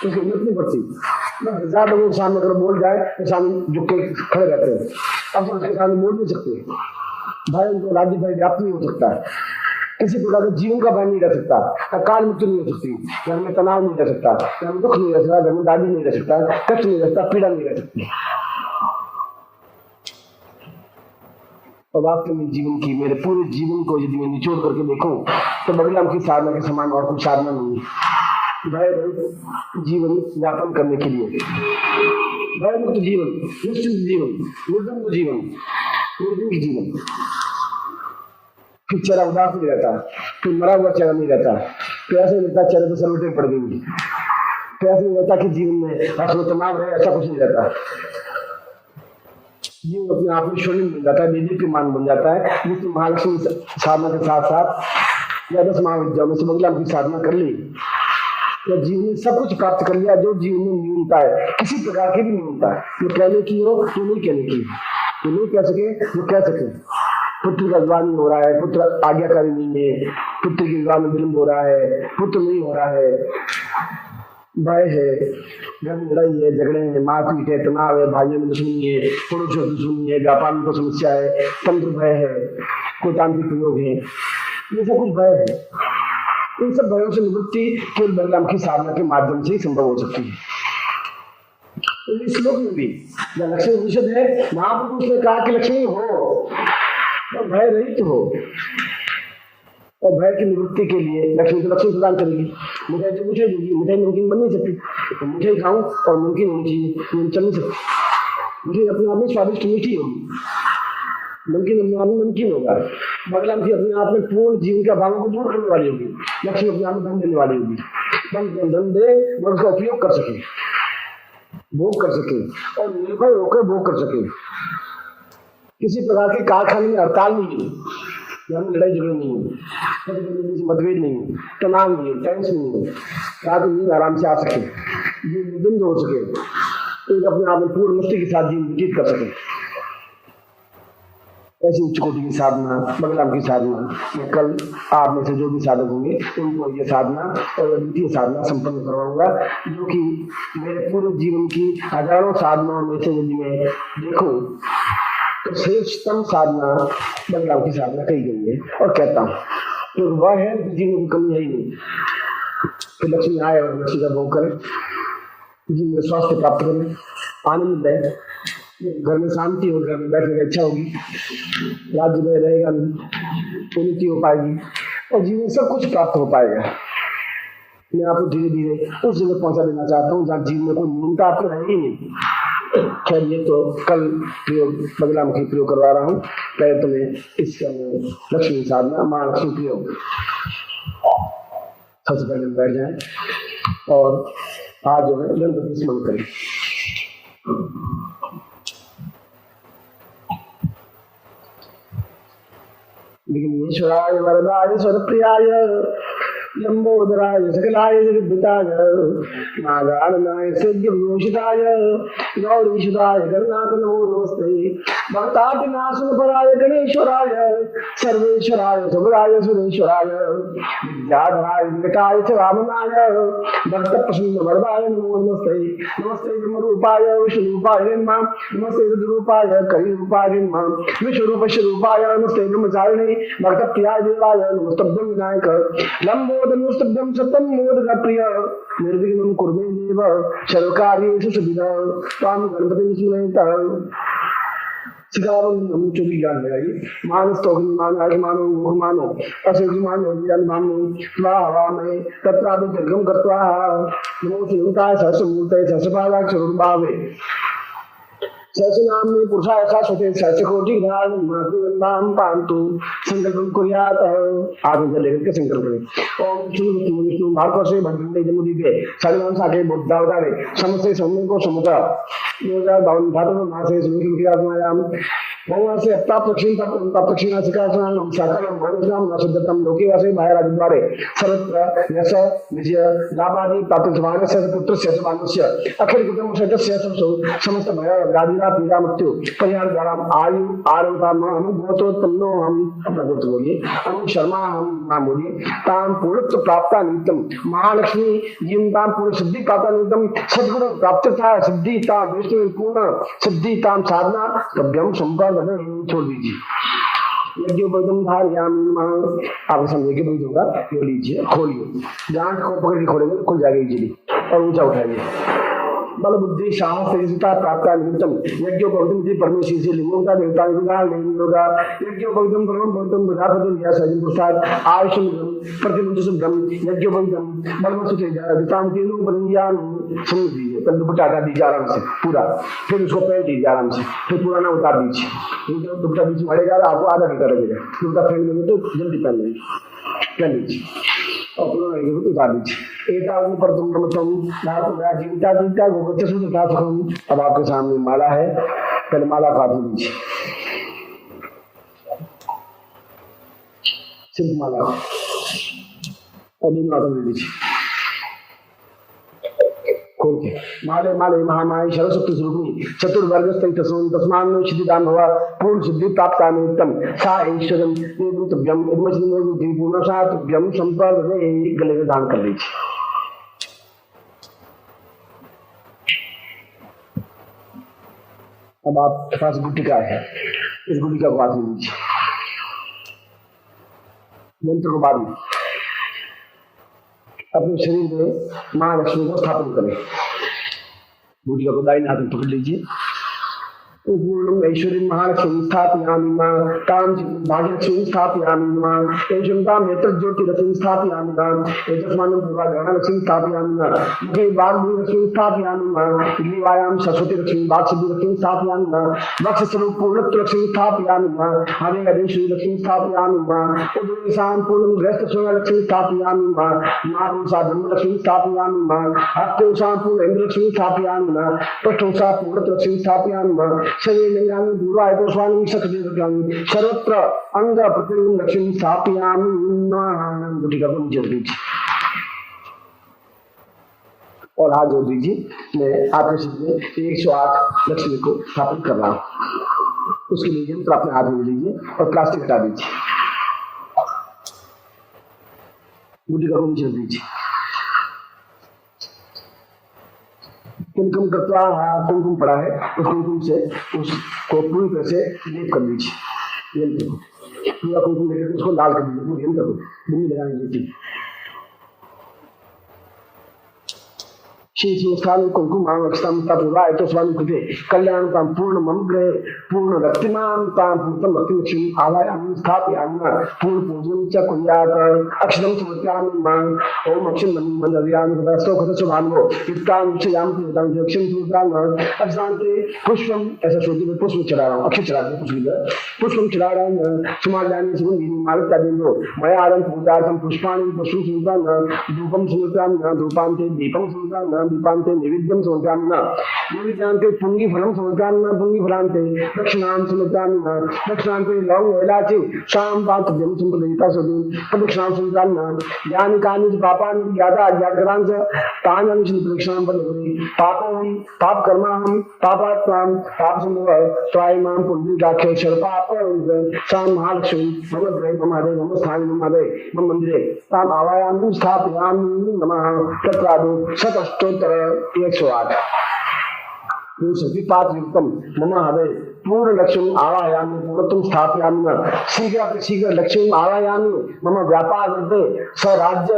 Speaker 1: उसकी हिम्मत नहीं पड़ती। ज्यादा लोग सामने अगर बोल जाए तो सामने झुक के खड़े रहते हैं, अब तो उसके सामने बोल नहीं सकते। भाई उनको राज्य भय व्याप्त नहीं हो सकता, किसी प्रकार का जीवन का भय नहीं रह सकता, अकाल मृत्यु नहीं हो सकती, घर में तनाव नहीं रह सकता, घर में दुख नहीं रह सकता, घर में दादी नहीं रह सकता, कष्ट नहीं रह सकता, पीड़ा नहीं रह सकती। और वास्तव में जीवन की, मेरे पूरे जीवन को यदि मैं निचोड़ करके देखूं तो बगलामुखी साधना के समान और कोई साधना नहीं है। भय रहित जीवन यापन करने के लिए, भय मुक्त जीवन, निश्चिंत जीवन, निर्द्वंद जीवन, निर्भीक जीवन। फिर चेहरा उदास नहीं रहता, फिर मरा हुआ चेहरा नहीं रहता, फिर ऐसे रहता चेहरे पर सलवटें पड़ गई, फिर ऐसे नहीं रहता कि जीवन में हर्ष तनाव रहे, ऐसा कुछ नहीं रहता। जीवन अपने आप में स्वर्णिम बन जाता है, देदीप्यमान बन जाता है। जिसने महालक्ष्मी साधना के साथ साथ या 10 महाविद्याओं में से बगलामुखी साधना कर ली तो जीवन में सब कुछ प्राप्त कर लिया जो जीवन में न्यूनता है, किसी प्रकार की भी न्यूनता है। वो कहने की हो तो नहीं कहने की, तो नहीं कह सके वो कह सके। पुत्र का विवाह नहीं हो रहा है, पुत्र आज्ञाकारी नहीं है, पुत्र के विवाह में विलंब हो रहा है, पुत्र नहीं हो रहा है, भय है, घर में लड़ाई है, झगड़े हैं, मारपीट है, तनाव है, भाइयों में दुश्मनी है, पड़ोसियों में दुश्मनी है, व्यापार में कोई समस्या है, तंत्र भय है, कोई तांत्रिक प्रयोग है, ये सब कुछ भय है। इन सब भयों से निवृत्ति केवल बगलामुखी साधना के माध्यम से ही संभव हो सकती है। तो इस श्लोक में भी जब लक्ष्मी विशद है, महाप्रभु उसने कहा कि लक्ष्मी हो तो भय रहित हो, और भय की निवृत्ति के लिए लक्ष्मी तो लक्ष्मी प्रदान करेगी। मिठाई तो मुझे देगी, मिठाई नमकीन बन नहीं सकती, तो मिठाई खाऊं और नमकीन होनी चाहिए, चल नहीं सकती। मुझे अपने आप में स्वादिष्ट मीठी होगी, नमकीन अपने आप में नमकीन होगा। बगलामुखी अपने आप में पूर्ण जीवन के अभावों को दूर करने वाली होगी, लक्ष्मी अपने आप में धन देने वाली होगी। धन दे और उसका उपयोग कर सके, भोग कर सके और निर्भय होकर भोग कर सके। किसी प्रकार के कारखाने में हड़ताल नहीं है, लड़ाई झगड़े नहीं है, मतभेद नहीं है, तनाव नहीं है, टेंशन नहीं है, रात नींद आराम से आ सके, दिन हो सके, एक अपने आप में पूर्ण मुक्ति के साथ जीवन व्यतीत कर सके। ऐसी उच्च कोटि की साधना, बगलामुखी साधना मैं कल आप में से जो भी साधक होंगे उनको ये साधना और अद्वितीय साधना संपन्न करवाऊंगा, जो कि मेरे पूरे जीवन की हजारों साधनाओं में से यदि मैं देखूं तो श्रेष्ठतम साधना बगलामुखी साधना कही गई है। और कहता हूँ तो वह है जीवन की कमी है ही नहीं। तो लक्ष्मी आए और लक्ष्मी का भोग करें, जीवन में स्वास्थ्य प्राप्त करें, आनंद है, घर में शांति होगी, घर में बैठने की इच्छा होगी, राज्य में रहेगा नहीं, उन्नति हो पाएगी और जीवन सब कुछ प्राप्त हो पाएगा। मैं आपको धीरे धीरे उस जगह पहुंचा देना चाहता हूँ जहाँ जीवन में कोई न्यूनता आपको रहेगी नहीं। खैर ये तो कल प्रयोग बगलामुखी प्रयोग करवा रहा हूँ, पहले तो मैं इस समय लक्ष्मी साधना महालक्ष्मी प्रयोग सबसे पहले बैठ जाए और आज जो है गणपति स्मरण करें। विघ्नेश्वराय वरदाय स्वरप्रियाय लंबोदराय सकलाय जगद्धिताय नागाननाय सिद्धिविभूषिताय गौरीशुदाय गणनाथ नमो नमस्ते। भक्तातिनाशनपराय गणेश्वराय सर्वेश्वराय सुभराय सुरेश्वराय विद्याधराय विवेकाय च वामनाय भक्त प्रसन्न वरदाय नमो नमस्ते। नमस्ते ब्रह्मरूपाय विष्णुरूपाय नमः। नमस्ते रुद्ररूपाय कलिरूपाय नमः। विश्वरूप स्वरूपाय नमस्ते ब्रह्मचारिणे भक्त प्रियाय देवाय नमस्तभ्यं विनायक लंबोदरं स्तब्धं सतं मोदक प्रिय निर्विघ्नं कुरु मे देव सर्वकार्येषु सुविधा त्वां गणपतिं स्मरेत। सिद्धावं चुकी जान लगाई मानस तो मानो मानो मानो असुखी मानो ज्ञान मानो स्वाहा में तत्रादि जगम करत्वा नमो शिवाय सहस्रमूर्तये सहस्रपादाक्षरं भावे सहस्रनाम में पुरुषाय शाश्वते सहस्रकोटि धाम पांतु संकल्पं कुर्यात्। आत्म से लेकर के संकल्प करें। ओम विष्णु विष्णु भार्गव से भगवते जमुदीपे सर्वनाम साके बुद्धावतारे समस्ते सौम्य को समुद्र 2052 भाद्रपद मासे सुमित्यात्मायाम भगवान से अप्तापक्षीण तपक्षीण सिकासनाम साकलम भगवान नशुद्धतम लोकेवासे महाराजद्वारे सर्वत्र यश विजय लाभादि प्राप्त समानस्य से पुत्र से समानस्य अखिल कुटुंब सदस्य समस्त भय व्याधिना पीड़ा मृत्यु परिहार द्वारा आयु आरोग्य हम गोत्रोत्पन्नो हम अपना गोत्र बोलिए हम शर्मा हम नाम बोलिए ताम पूर्णत्व प्राप्ता निमित्तम महालक्ष्मी जीवन ताम पूर्ण सिद्धि प्राप्ता निमित्तम सद्गुण प्राप्त था सिद्धि ताम विष्णु पूर्ण सिद्धि ताम साधना तभ्यम संपर्क छोड़ दीजिए। यज्ञोपवीतम धारयामि आप समझे कि बहुत होगा ये लीजिए खोलिए गांठ को पकड़ के खोलेंगे खुल जाएगा इजीली और ऊंचा उठाइए। बल बुद्धि साहस तेजस्विता प्राप्त निमित्तम यज्ञोपवीतम परमेश्वर से लिंगों का देवता होगा यज्ञोपवीतम परम भक्तम प्रजापति या सजन प्रसाद आयुष प्रतिबंध ब्रह्म यज्ञोपवीतम बलवत्सु तेजाम तीनों परिज्ञान समझ दीजिए। पहले दुपट्टा हटा दीजिए आराम से पूरा फिर उसको पहन दीजिए आराम से फिर पुराना उतार दीजिए। दुपट्टा बीच में अड़ेगा आपको आधा घंटा लगेगा दुपट्टा पहन लेंगे तो जल्दी पहन लेंगे पहन लीजिए और पुराना लगेगा तो उतार दीजिए। एता ऊपर तुम ब्रह्मत्वम जीविता जीविता गोवत्स सुखा सुखम। अब आपके सामने माला है पहले माला काट लीजिए सिर्फ माला और दोनों हाथों में लीजिए खोल के माले माले महामाई सरस्वती स्वरूपिणी चतुर्वर्ग तस्मान सिद्धिदान हुआ पूर्ण सिद्धि प्राप्त निमित्तम सा ईश्वरम तुभ्यम पूर्ण सा तुभ्यम संपर्क गले में दान कर लीजिए। अब आपके पास गुटिका है इस गुटिका को हाथ में लीजिए यंत्र को बाद में अपने शरीर में मां लक्ष्मी को स्थापन करें। गुटिका को दाहिने हाथ में पकड़ लीजिए। पूर्णम ऐश्वर्य महालक्ष्मी स्थापयामि मां ताम भाग्यलक्ष्मी स्थापयामि मां ऐश्वर्यताम नेत्र ज्योति लक्ष्मी स्थापयामि मां एतस्मानं पूर्वाग्रहण लक्ष्मी स्थापयामि मां मुखे वाग्भूमि लक्ष्मी स्थापयामि मां ग्रीवायां सरस्वती लक्ष्मी वाक्सिद्धि लक्ष्मी स्थापयामि मां वक्ष स्वरूप पूर्णत्व लक्ष्मी स्थापयामि मां हरे हरेश्वरी लक्ष्मी स्थापयामि मां उदयसां पूर्णं ग्रस्त सोना लक्ष्मी स्थापयामि मां नाभूषा ब्रह्म लक्ष्मी स्थापयामि मां हस्तोषां पूर्ण इंद्र लक्ष्मी स्थापयामि मां पृष्ठोषा पूर्णत्व लक्ष्मी स्थापयामि मां शरीरलिंगानि दूराय दोषवानि सकलेन्द्रियाणि सर्वत्र अंग प्रतिलिंग लक्ष्मी स्थापयामि। गुटिका को नीचे दीजिए और हाथ जोड़ दीजिए। मैं आपके सिर 108 लक्ष्मी को स्थापित कर रहा हूँ। उसके लिए यंत्र अपने हाथ में लीजिए और प्लास्टिक हटा दीजिए। गुटिका को नीचे दीजिए। कुमकुम करता कुमकुम पड़ा है उस कुमकुम से उसको पूरी तरह से लेप कर लीजिए। पूरा कुमकुम लेकर उसको लाल कर दीजिए पूरी यंत्र को बिंदी लगाने की श्री संस्थान कुमकुमाय तो स्वामी कृते कल्याणतां पूर्ण ममग्रे पूर्ण रक्तिमानतां पूर्णं रक्तिलक्ष्मी आवायामि स्थापयामि पूर्ण पूजनं च कुर्यात् अक्षरं समर्पयामि मां ओम अक्षरं मंदयामि तदस्तो खतसुभानो युक्तां चयामि युक्तां दक्षिण सूत्रां अक्षांते पुष्पम ऐसा सोच में पुष्प चढ़ा रहा हूं अक्षर चढ़ा दे पुष्पम चढ़ा रहा हूं सुमाल्यानि सुगंधि मालिका देवो मया आरं पूजार्थं पुष्पाणि पुष्पं सूत्रां धूपं समर्पयामि धूपान्ते दीपं समर्पयामि दीपांते नैवेद्यम समर्पयामि नैवेद्यान्ते पुंगीफलं समर्पयामि पुंगीफलान्ते दक्षिणां समर्पयामि दक्षिणान्ते लौंग इलायची शाम पात्रं संप्रदिता सदि प्रदक्षिणां समर्पयामि यानि कानि पापानि ज्ञाता अज्ञातकरांच तानि प्रदक्षिणां पदे पापं पाप कर्माहं पापात्मां पाप संभव स्वायमां पुण्डिकाख्य सर्वपाप शाम महालक्ष्मी मम ग्रहे मम हरे मम स्थाने मम हरे मम मंदिरे ताम आवायामि स्थापयामि नमः तत्रादो शतष्टोत्तर 108 सतिपात्रयुक्तं मम हरे पूर्ण लक्ष्मी आवायामि पूर्णत्वं स्थापयामि शीघ्र लक्ष्मी आवायामि मम व्यापार वृद्धे स राज्य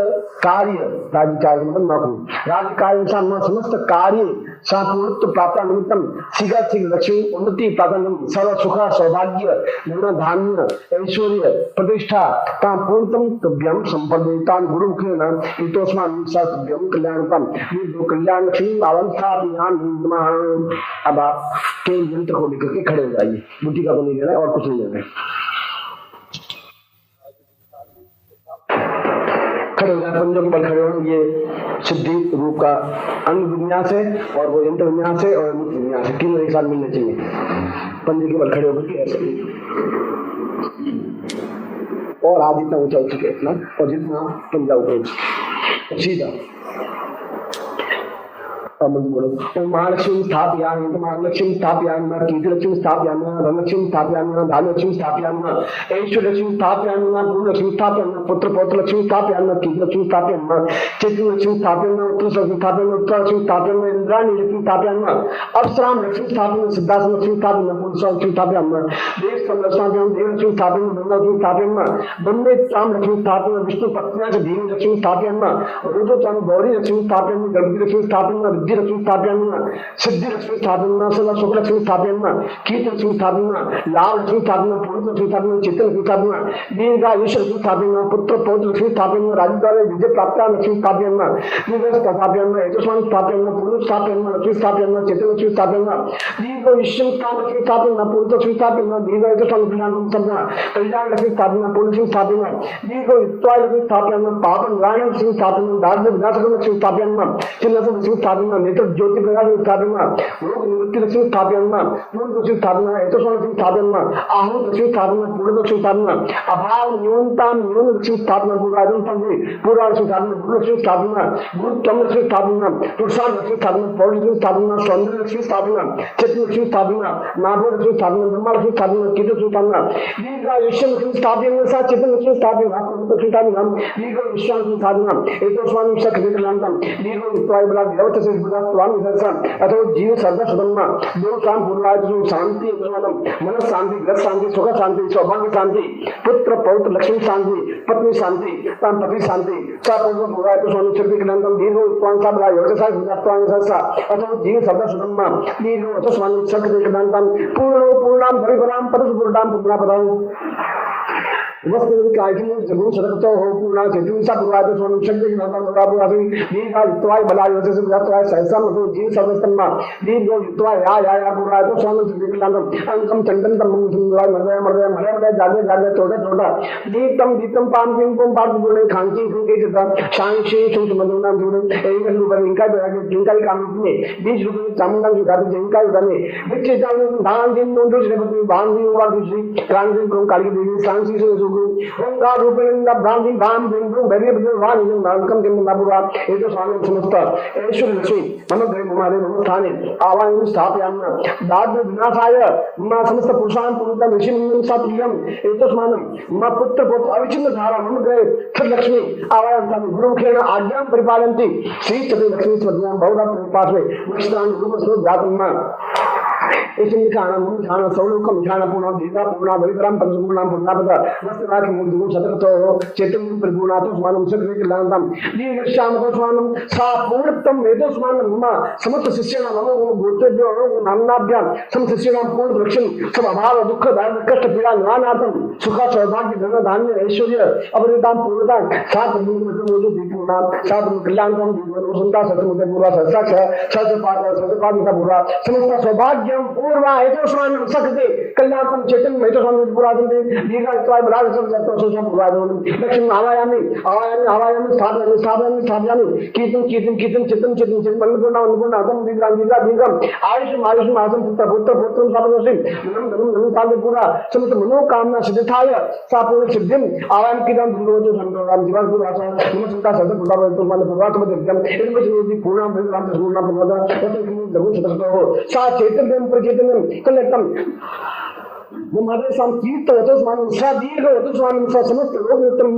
Speaker 1: कार्य मतलब नौकरी राज्य कार्य समस्त कार्य सा पूर्णत्व प्राप्त निमित्तं शीघ्र लक्ष्मी उन्नति प्राप्त सर्व सुख सौभाग्य धन धान्य ऐश्वर्य प्रतिष्ठा तां पूर्णतं तुभ्यं संपदेतां गुरुमुखेन इतोस्मान् सत्भ्यं कल्याणकं ये कल्याण लक्ष्मी अवस्थापयामि नमः। अब आप के यंत्र को लेकर के खड़े हो जाइए, बुद्धि का को नहीं लेना है और कुछ नहीं लेना है। खड़े हो जाए, पंजों के बल खड़े हो। ये सिद्धि रूप का अंग विन्यास है और वो यंत्र विन्यास है और मुक्त विन्यास है, तीनों एक साथ मिलने चाहिए। पंजे के बल खड़े होकर के ऐसे और आज इतना ऊंचा उठ सके इतना और जितना पंजा ऊपर सीधा महालक्ष्मी स्थापयामि महालक्ष्मी स्थापयामि कीर्तिलक्ष्मी स्थापयामि धनलक्ष्मी स्थापयामि धान्यलक्ष्मी स्थापयामि ऐश्वर्यलक्ष्मी स्थापयामि पूर्णलक्ष्मी स्थापयामि पुत्र पौत्रलक्ष्मी स्थापयामि कीर्तिलक्ष्मी स्थापयामि चैत्रलक्ष्मी स्थापयामि उत्तरलक्ष्मी स्थापयामि उत्तरलक्ष्मी स्थापयामि इंद्राणी लक्ष्मी स्थापयामि अप्सरां लक्ष्मी स्थापयामि सिद्धासं लक्ष्मी स्थापयामि पुरुषलक्ष्मी स्थापयामि देव संरक्षणां देवलक्ष्मी स्थापयामि ब्रह्मलक्ष्मी स्थापयामि ब्रह्मेत्रां लक्ष्मी स्थापयामि विष्णु पत्न्या च देवी लक्ष्मी स्थापयामि रुद्रतां गौरी लक्ष्मी स्थापयामि गणपति लक्ष्मी स्थापयामि लक्ष्मी स्थापयामि सिद्धि लक्ष्मी स्थापयामि सदा सुख लक्ष्मी स्थापयामि कीर्ति लक्ष्मी स्थापयामि लाभ लक्ष्मी स्थापयामि पूर्ण लक्ष्मी स्थापयामि चित्त लक्ष्मी स्थापयामि दीर्घायुष्य लक्ष्मी स्थापयामि पुत्र पौत्र लक्ष्मी स्थापयामि राज्यद्वारे विजय प्राप्त लक्ष्मी स्थापयामि निवेश स्थापयामि यजमान स्थापयामि पूर्ण स्थापयामि लक्ष्मी स्थापयामि चित्त लक्ष्मी स्थापयामि दीर्घायुष्य लक्ष्मी स्थापयामि पूर्ण लक्ष्मी स्थापयामि दीर्घायुष्य कल्याण कल्याण लक्ष्मी स्थापयामि पूर्ण लक्ष्मी स्थापयामि दीर्घायुत्वाय लक्ष्मी स्थापयामि पाप निवारण लक्ष्मी स्थापयामि दारिद्र्य विनाशक लक्ष्मी स्थापयामि चिन्ह लक्ष्मी स्थापयामि नेत्र ज्योति प्रकाश स्थापयामि रोग निवृत्ति लक्ष्मी स्थापयामि पूर्ण लक्ष्मी स्थापयामि एतस्मात् लक्ष्मी स्थापयामि आहूत लक्ष्मी स्थापयामि पूर्ण लक्ष्मी स्थापयामि अभाव न्यूनता न्यून लक्ष्मी स्थापयामि पूर्वादं संधि पूर्वा लक्ष्मी स्थापयामि गुरु लक्ष्मी स्थापयामि गुरुत्तम लक्ष्मी स्थापयामि पुरुषार्थ लक्ष्मी स्थापयामि पौरुष लक्ष्मी स्थापयामि सौंदर्य लक्ष्मी स्थापयामि चित्त लक्ष्मी स्थापयामि नाभि लक्ष्मी स्थापयामि ब्रह्मा लक्ष्मी स्थापयामि कीर्ति लक्ष्मी स्थापयामि दीर्घायुष्य लक्ष्मी स्थापयामि सा चित्त लक्ष्मी स्थापयामि लक्ष्मी स्थापयामि दीर्घायुष्य लक्ष्मी स्थापयामि एतस्मात् शक्तिकलान्तं दीर्घायुत्वाय बला देवता से स्वामी दर्शन अथवा जीव सर्व सुधर्मा दो काम पूर्वाय शांति मन शांति ग्रह शांति सुख शांति सौभाग्य शांति पुत्र पौत्र लक्ष्मी शांति पत्नी शांति पति शांति पूर्व पूर्वाय तो स्वामी शक्ति कलान्तं दीर्घ उत्पान सा बला योगसा विदात्वान सरसा अथवा जीव सर्व सुधर्मा दीर्घ अथवा स्वामी शक्ति कलान्तं पूर्ण पूर्णाम परिपूर्णाम परम पूर्णाम पूर्णापदाम वस्तु कार्यक्रम जरूर सदकतो हो पूर्ण चेतन सा पूर्वाय तो स्वामी शक्ति कलान्तं पूर्वापदाम दीर्घ उत्वाय बला योगसा विदात्वाय सहसा मतो जीव सर्वस्तम्मा दीर्घ उत्वाय या पूर्वाय तो स्वामी शक्ति कलान्तं अंकम चंदनतम सुंदराय मरदय मरदय मलय मलय जागे जागे छोटा छोटा दीप्तम दीप्तम पाम पिंग पम पार्थ पूर्ण खांची फुके जता शांक्षे सुत मधुनाम जुड़े एक रूप इनका बेगे जिनका काम में बीज रूप में चामुंडा की गाड़ी जिनका उड़ने बिच्छे जाने धान दिन नोंदो श्रीपति भान दिन उड़ा दूसरी प्राण दिन को काली देवी शांति से सुगु ओंकार रूपेण ब्राह्मण धाम बिंदु बेरे बिंदु वान नामकम जन्म नापुरा ये तो स्वामी समस्त ऐश्वर्य लक्ष्मी मम ग्रह हमारे मम स्थाने आवाहन स्थापयामि दाद्य विनाशाय मम समस्त पुरुषान् पुरुषं ऋषिं सात्विकं एतस्मानं मम पुत्र पौत्र अविच्छिन्न धारा मम ग्रहे फिर लक्ष्मी आवाहन गुरुमुखेन आज्ञां परिपालयन्ति श्री चतुर लक्ष्मी स्वद्यां बहुधा पार्श्वे मुष्टां रूपस्वरूप जातम् खाना सौलोकम खाना पूर्ण दीर्घा पूर्ण भवितराम पंचपूर्णाम पूर्णापद वस्त्रराख मूर्तिगुण शतकतो चेतन परिपूर्णातो स्मानं शक्ति लांतम दीर्घश्याम तो स्मानं सा पूर्णतम वेदो स्मानं मम समस्त शिष्याणां मम गोत्रेभ्यो नाम्नाभ्यां समस्त शिष्याणां पूर्ण रक्षण सब अभाव दुख दारिद्र्य कष्ट पीड़ा निवारणार्थं सुख सौभाग्य धन धान्य ऐश्वर्य अपरितां पूर्णता सात मूर्ति दीपूर्णां सात कल्याणकं दीपवसंता सतमुते पूर्वा सहस्राक्ष सहस्रपाद पूर्वा समस्त सौभाग्य एवं पूर्वा हेतु स्वामी सकते कल्याणम चेतन हेतु स्वामी पुरातन दीर्घायुत्वाय बलाद सब सोशम पुरातन लक्ष्मी आवायामि आवायामि आवायामि स्थापयामि स्थापयामि स्थापयामि कीर्तन कीर्तन कीर्तन चितन चितन चितन अन्नपूर्णा अन्नपूर्णा अतम दीर्घाम दीर्घा दीर्घम आयुष आयुष आसम पुत्र पुत्र पुत्र सापनोसिम नम नम नम साल पूरा समस्त मनोकामना सिद्धाय सापूर्ण सिद्धिम आवायाम कीर्तन दुर्गोचो संतोराम जीवन पूरा नम संता सद पुरा तो मान पुरातम दिव्यम इनमें जो पूर्णा राम पूर्णा पुरा लघु सततो सा चैतन्यम प्रचेतनम कलकम वो हमारे संकीर्त होते स्वामी सा दीर्घ होते स्वामी सा समस्त लोग उत्तम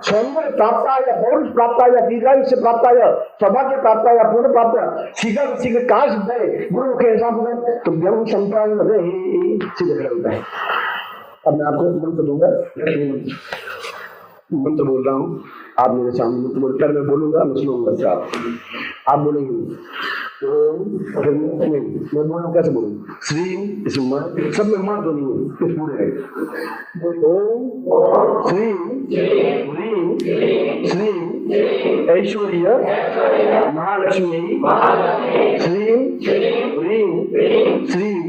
Speaker 1: सौंदर्य प्राप्त या पौरुष प्राप्त या दीर्घायुष्य प्राप्त या सौभाग्य प्राप्त या पूर्ण प्राप्त शीघ्र शीघ्र कहा सिद्ध है गुरु के हिसाब से तो व्यम संप्राण सीधे होता है। अब मैं आपको मंत्र दूंगा, मंत्र बोल रहा हूँ, आप मेरे सामने मंत्र बोल कर मैं बोलूंगा, मैं सुनूंगा, आप बोलेंगे फिर मैं बोलूँ कैसे बोलूँ? श्रीम इसमें सब में मां तो नहीं है, इस पूरे है ओम श्रीम ह्रीम श्रीम ऐश्वर्य महालक्ष्मी श्रीम ह्रीम श्रीम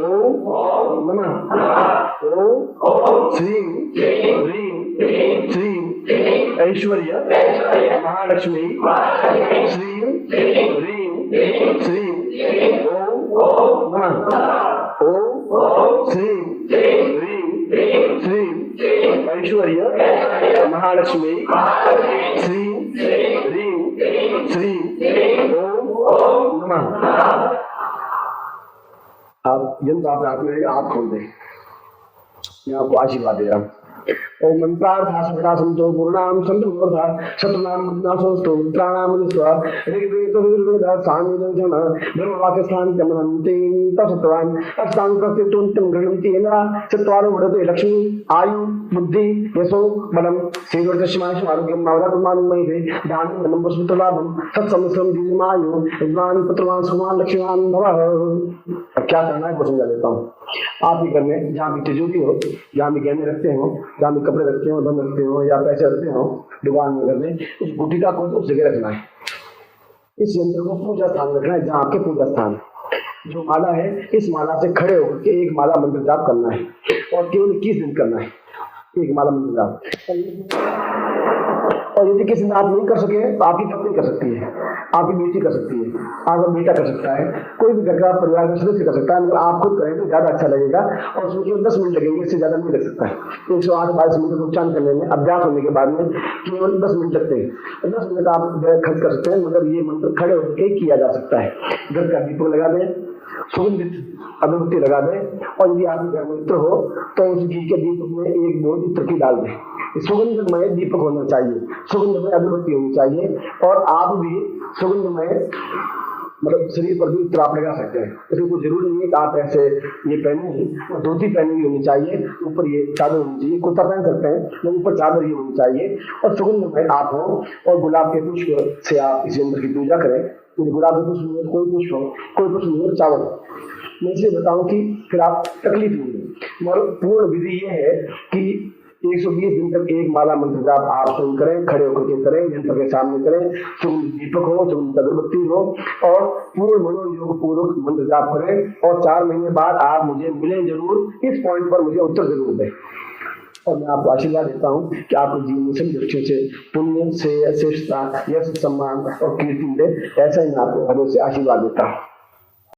Speaker 1: ओम नमः ओम श्रीम ह्रीम श्रीम ऐश्वर्य महालक्ष्मी श्रीम ह्रीम श्रीम ओम नमः ओम श्रीम ह्रीम श्रीम ऐश्वर्य महालक्ष्मी श्रीम ह्रीम श्रीम ओम नमः। आप यंत्र आप रात में आँख खोल दें, मैं आपको आशीर्वाद दे रहा हूँ। ओम मंत्रार्था सकटा संतो पूर्णाम संतोर्था शतनाम विनाशोस्तु उत्तराणाम विश्वा ऋग्वेद ऋग्वेद सामवेदन ब्रह्मवाक्य स्थान कमनन्ति तत्सत्वान अस्तांग प्रत्यंतम गणन्ति येना चत्वारो वदते लक्ष्मी आयु बुद्धि यशो बलम श्रीवर्धस्माश आरोग्यम आरोग्यमानुमय थे दान धनम वसुतलाभम सत्समसम दीर्घमायु यजमान पुत्रवान सुमान लक्ष्मीवान भव। क्या करना है वो समझा देता हूँ। आप ही करने जहाँ भी तिजोरी हो, जहाँ भी गहने रखते हो, जहाँ भी कपड़े रखते हो, धन रखते हो या पैसे रखते हो दुकान में करने, उस गुटिका को उस जगह रखना है। इस यंत्र को पूजा स्थान रखना है जहाँ आपके पूजा स्थान। जो माला है इस माला से खड़े होकर के एक माला मंत्र जाप करना है और केवल 21 दिन करना है एक माला मंत्र जाप। और यदि किसी ने आप नहीं कर सके तो आपकी पत्नी कर सकती है, आपकी बेटी कर सकती है, आपका बेटा कर सकता है, कोई भी घर का परिवार का सदस्य कर सकता है। मगर आप खुद करें तो ज्यादा अच्छा लगेगा और उसमें केवल 10 मिनट लगेंगे, इससे ज्यादा नहीं लग सकता है। 108-22 मिनट उच्चारण करने में अभ्यास होने के बाद में केवल 10 मिनट लगते हैं। 10 मिनट आप खर्च कर सकते हैं, मगर ये मंत्र खड़े होकर किया जा सकता है। घर का दीपक लगा दें, सुगंधित अगरबत्ती लगा दें और यदि आपके घर में इत्र हो तो उस घी के दीपक में एक दो इत्र की डाल दें। सुगंधमय दीपक होना चाहिए, सुगंधमय अगरबत्ती होनी चाहिए और आप भी सुगंधमय मतलब शरीर पर भी इत्र आप लगा सकते हैं। इसमें कोई जरूरी नहीं है कि आप ऐसे ये पहने, धोती पहनी हुई होनी चाहिए, ऊपर ये चादर होनी चाहिए, कुर्ता पहन सकते हैं लेकिन ऊपर चादर ही होनी चाहिए और सुगंधमय आप हो और गुलाब के पुष्प से आप इस यंत्र की पूजा करें। गुलाब के पुष्प में कोई पुष्प हो, कोई पुष्प नहीं, चावल। मैं इसलिए बताऊं कि फिर आप तकलीफ नहीं है। मगर पूर्ण विधि ये है कि 120 दिन तक एक माला मंत्र जाप आप स्वयं करें, खड़े होकर के करें, यंत्र के सामने करें, सुगंध दीपक हो, सुगंध अगरबत्ती हो और पूर्ण मनोयोग पूर्वक मंत्र जाप करें और 4 महीने बाद आप मुझे मिलें जरूर। इस पॉइंट पर मुझे उत्तर जरूर दें और मैं आपको आशीर्वाद देता हूँ कि आपको जीवन में सभी दृष्टियों से पुण्य से श्रेष्ठता, यश, सम्मान और कीर्ति दे। ऐसा ही मैं आपको हमें से आशीर्वाद देता हूँ।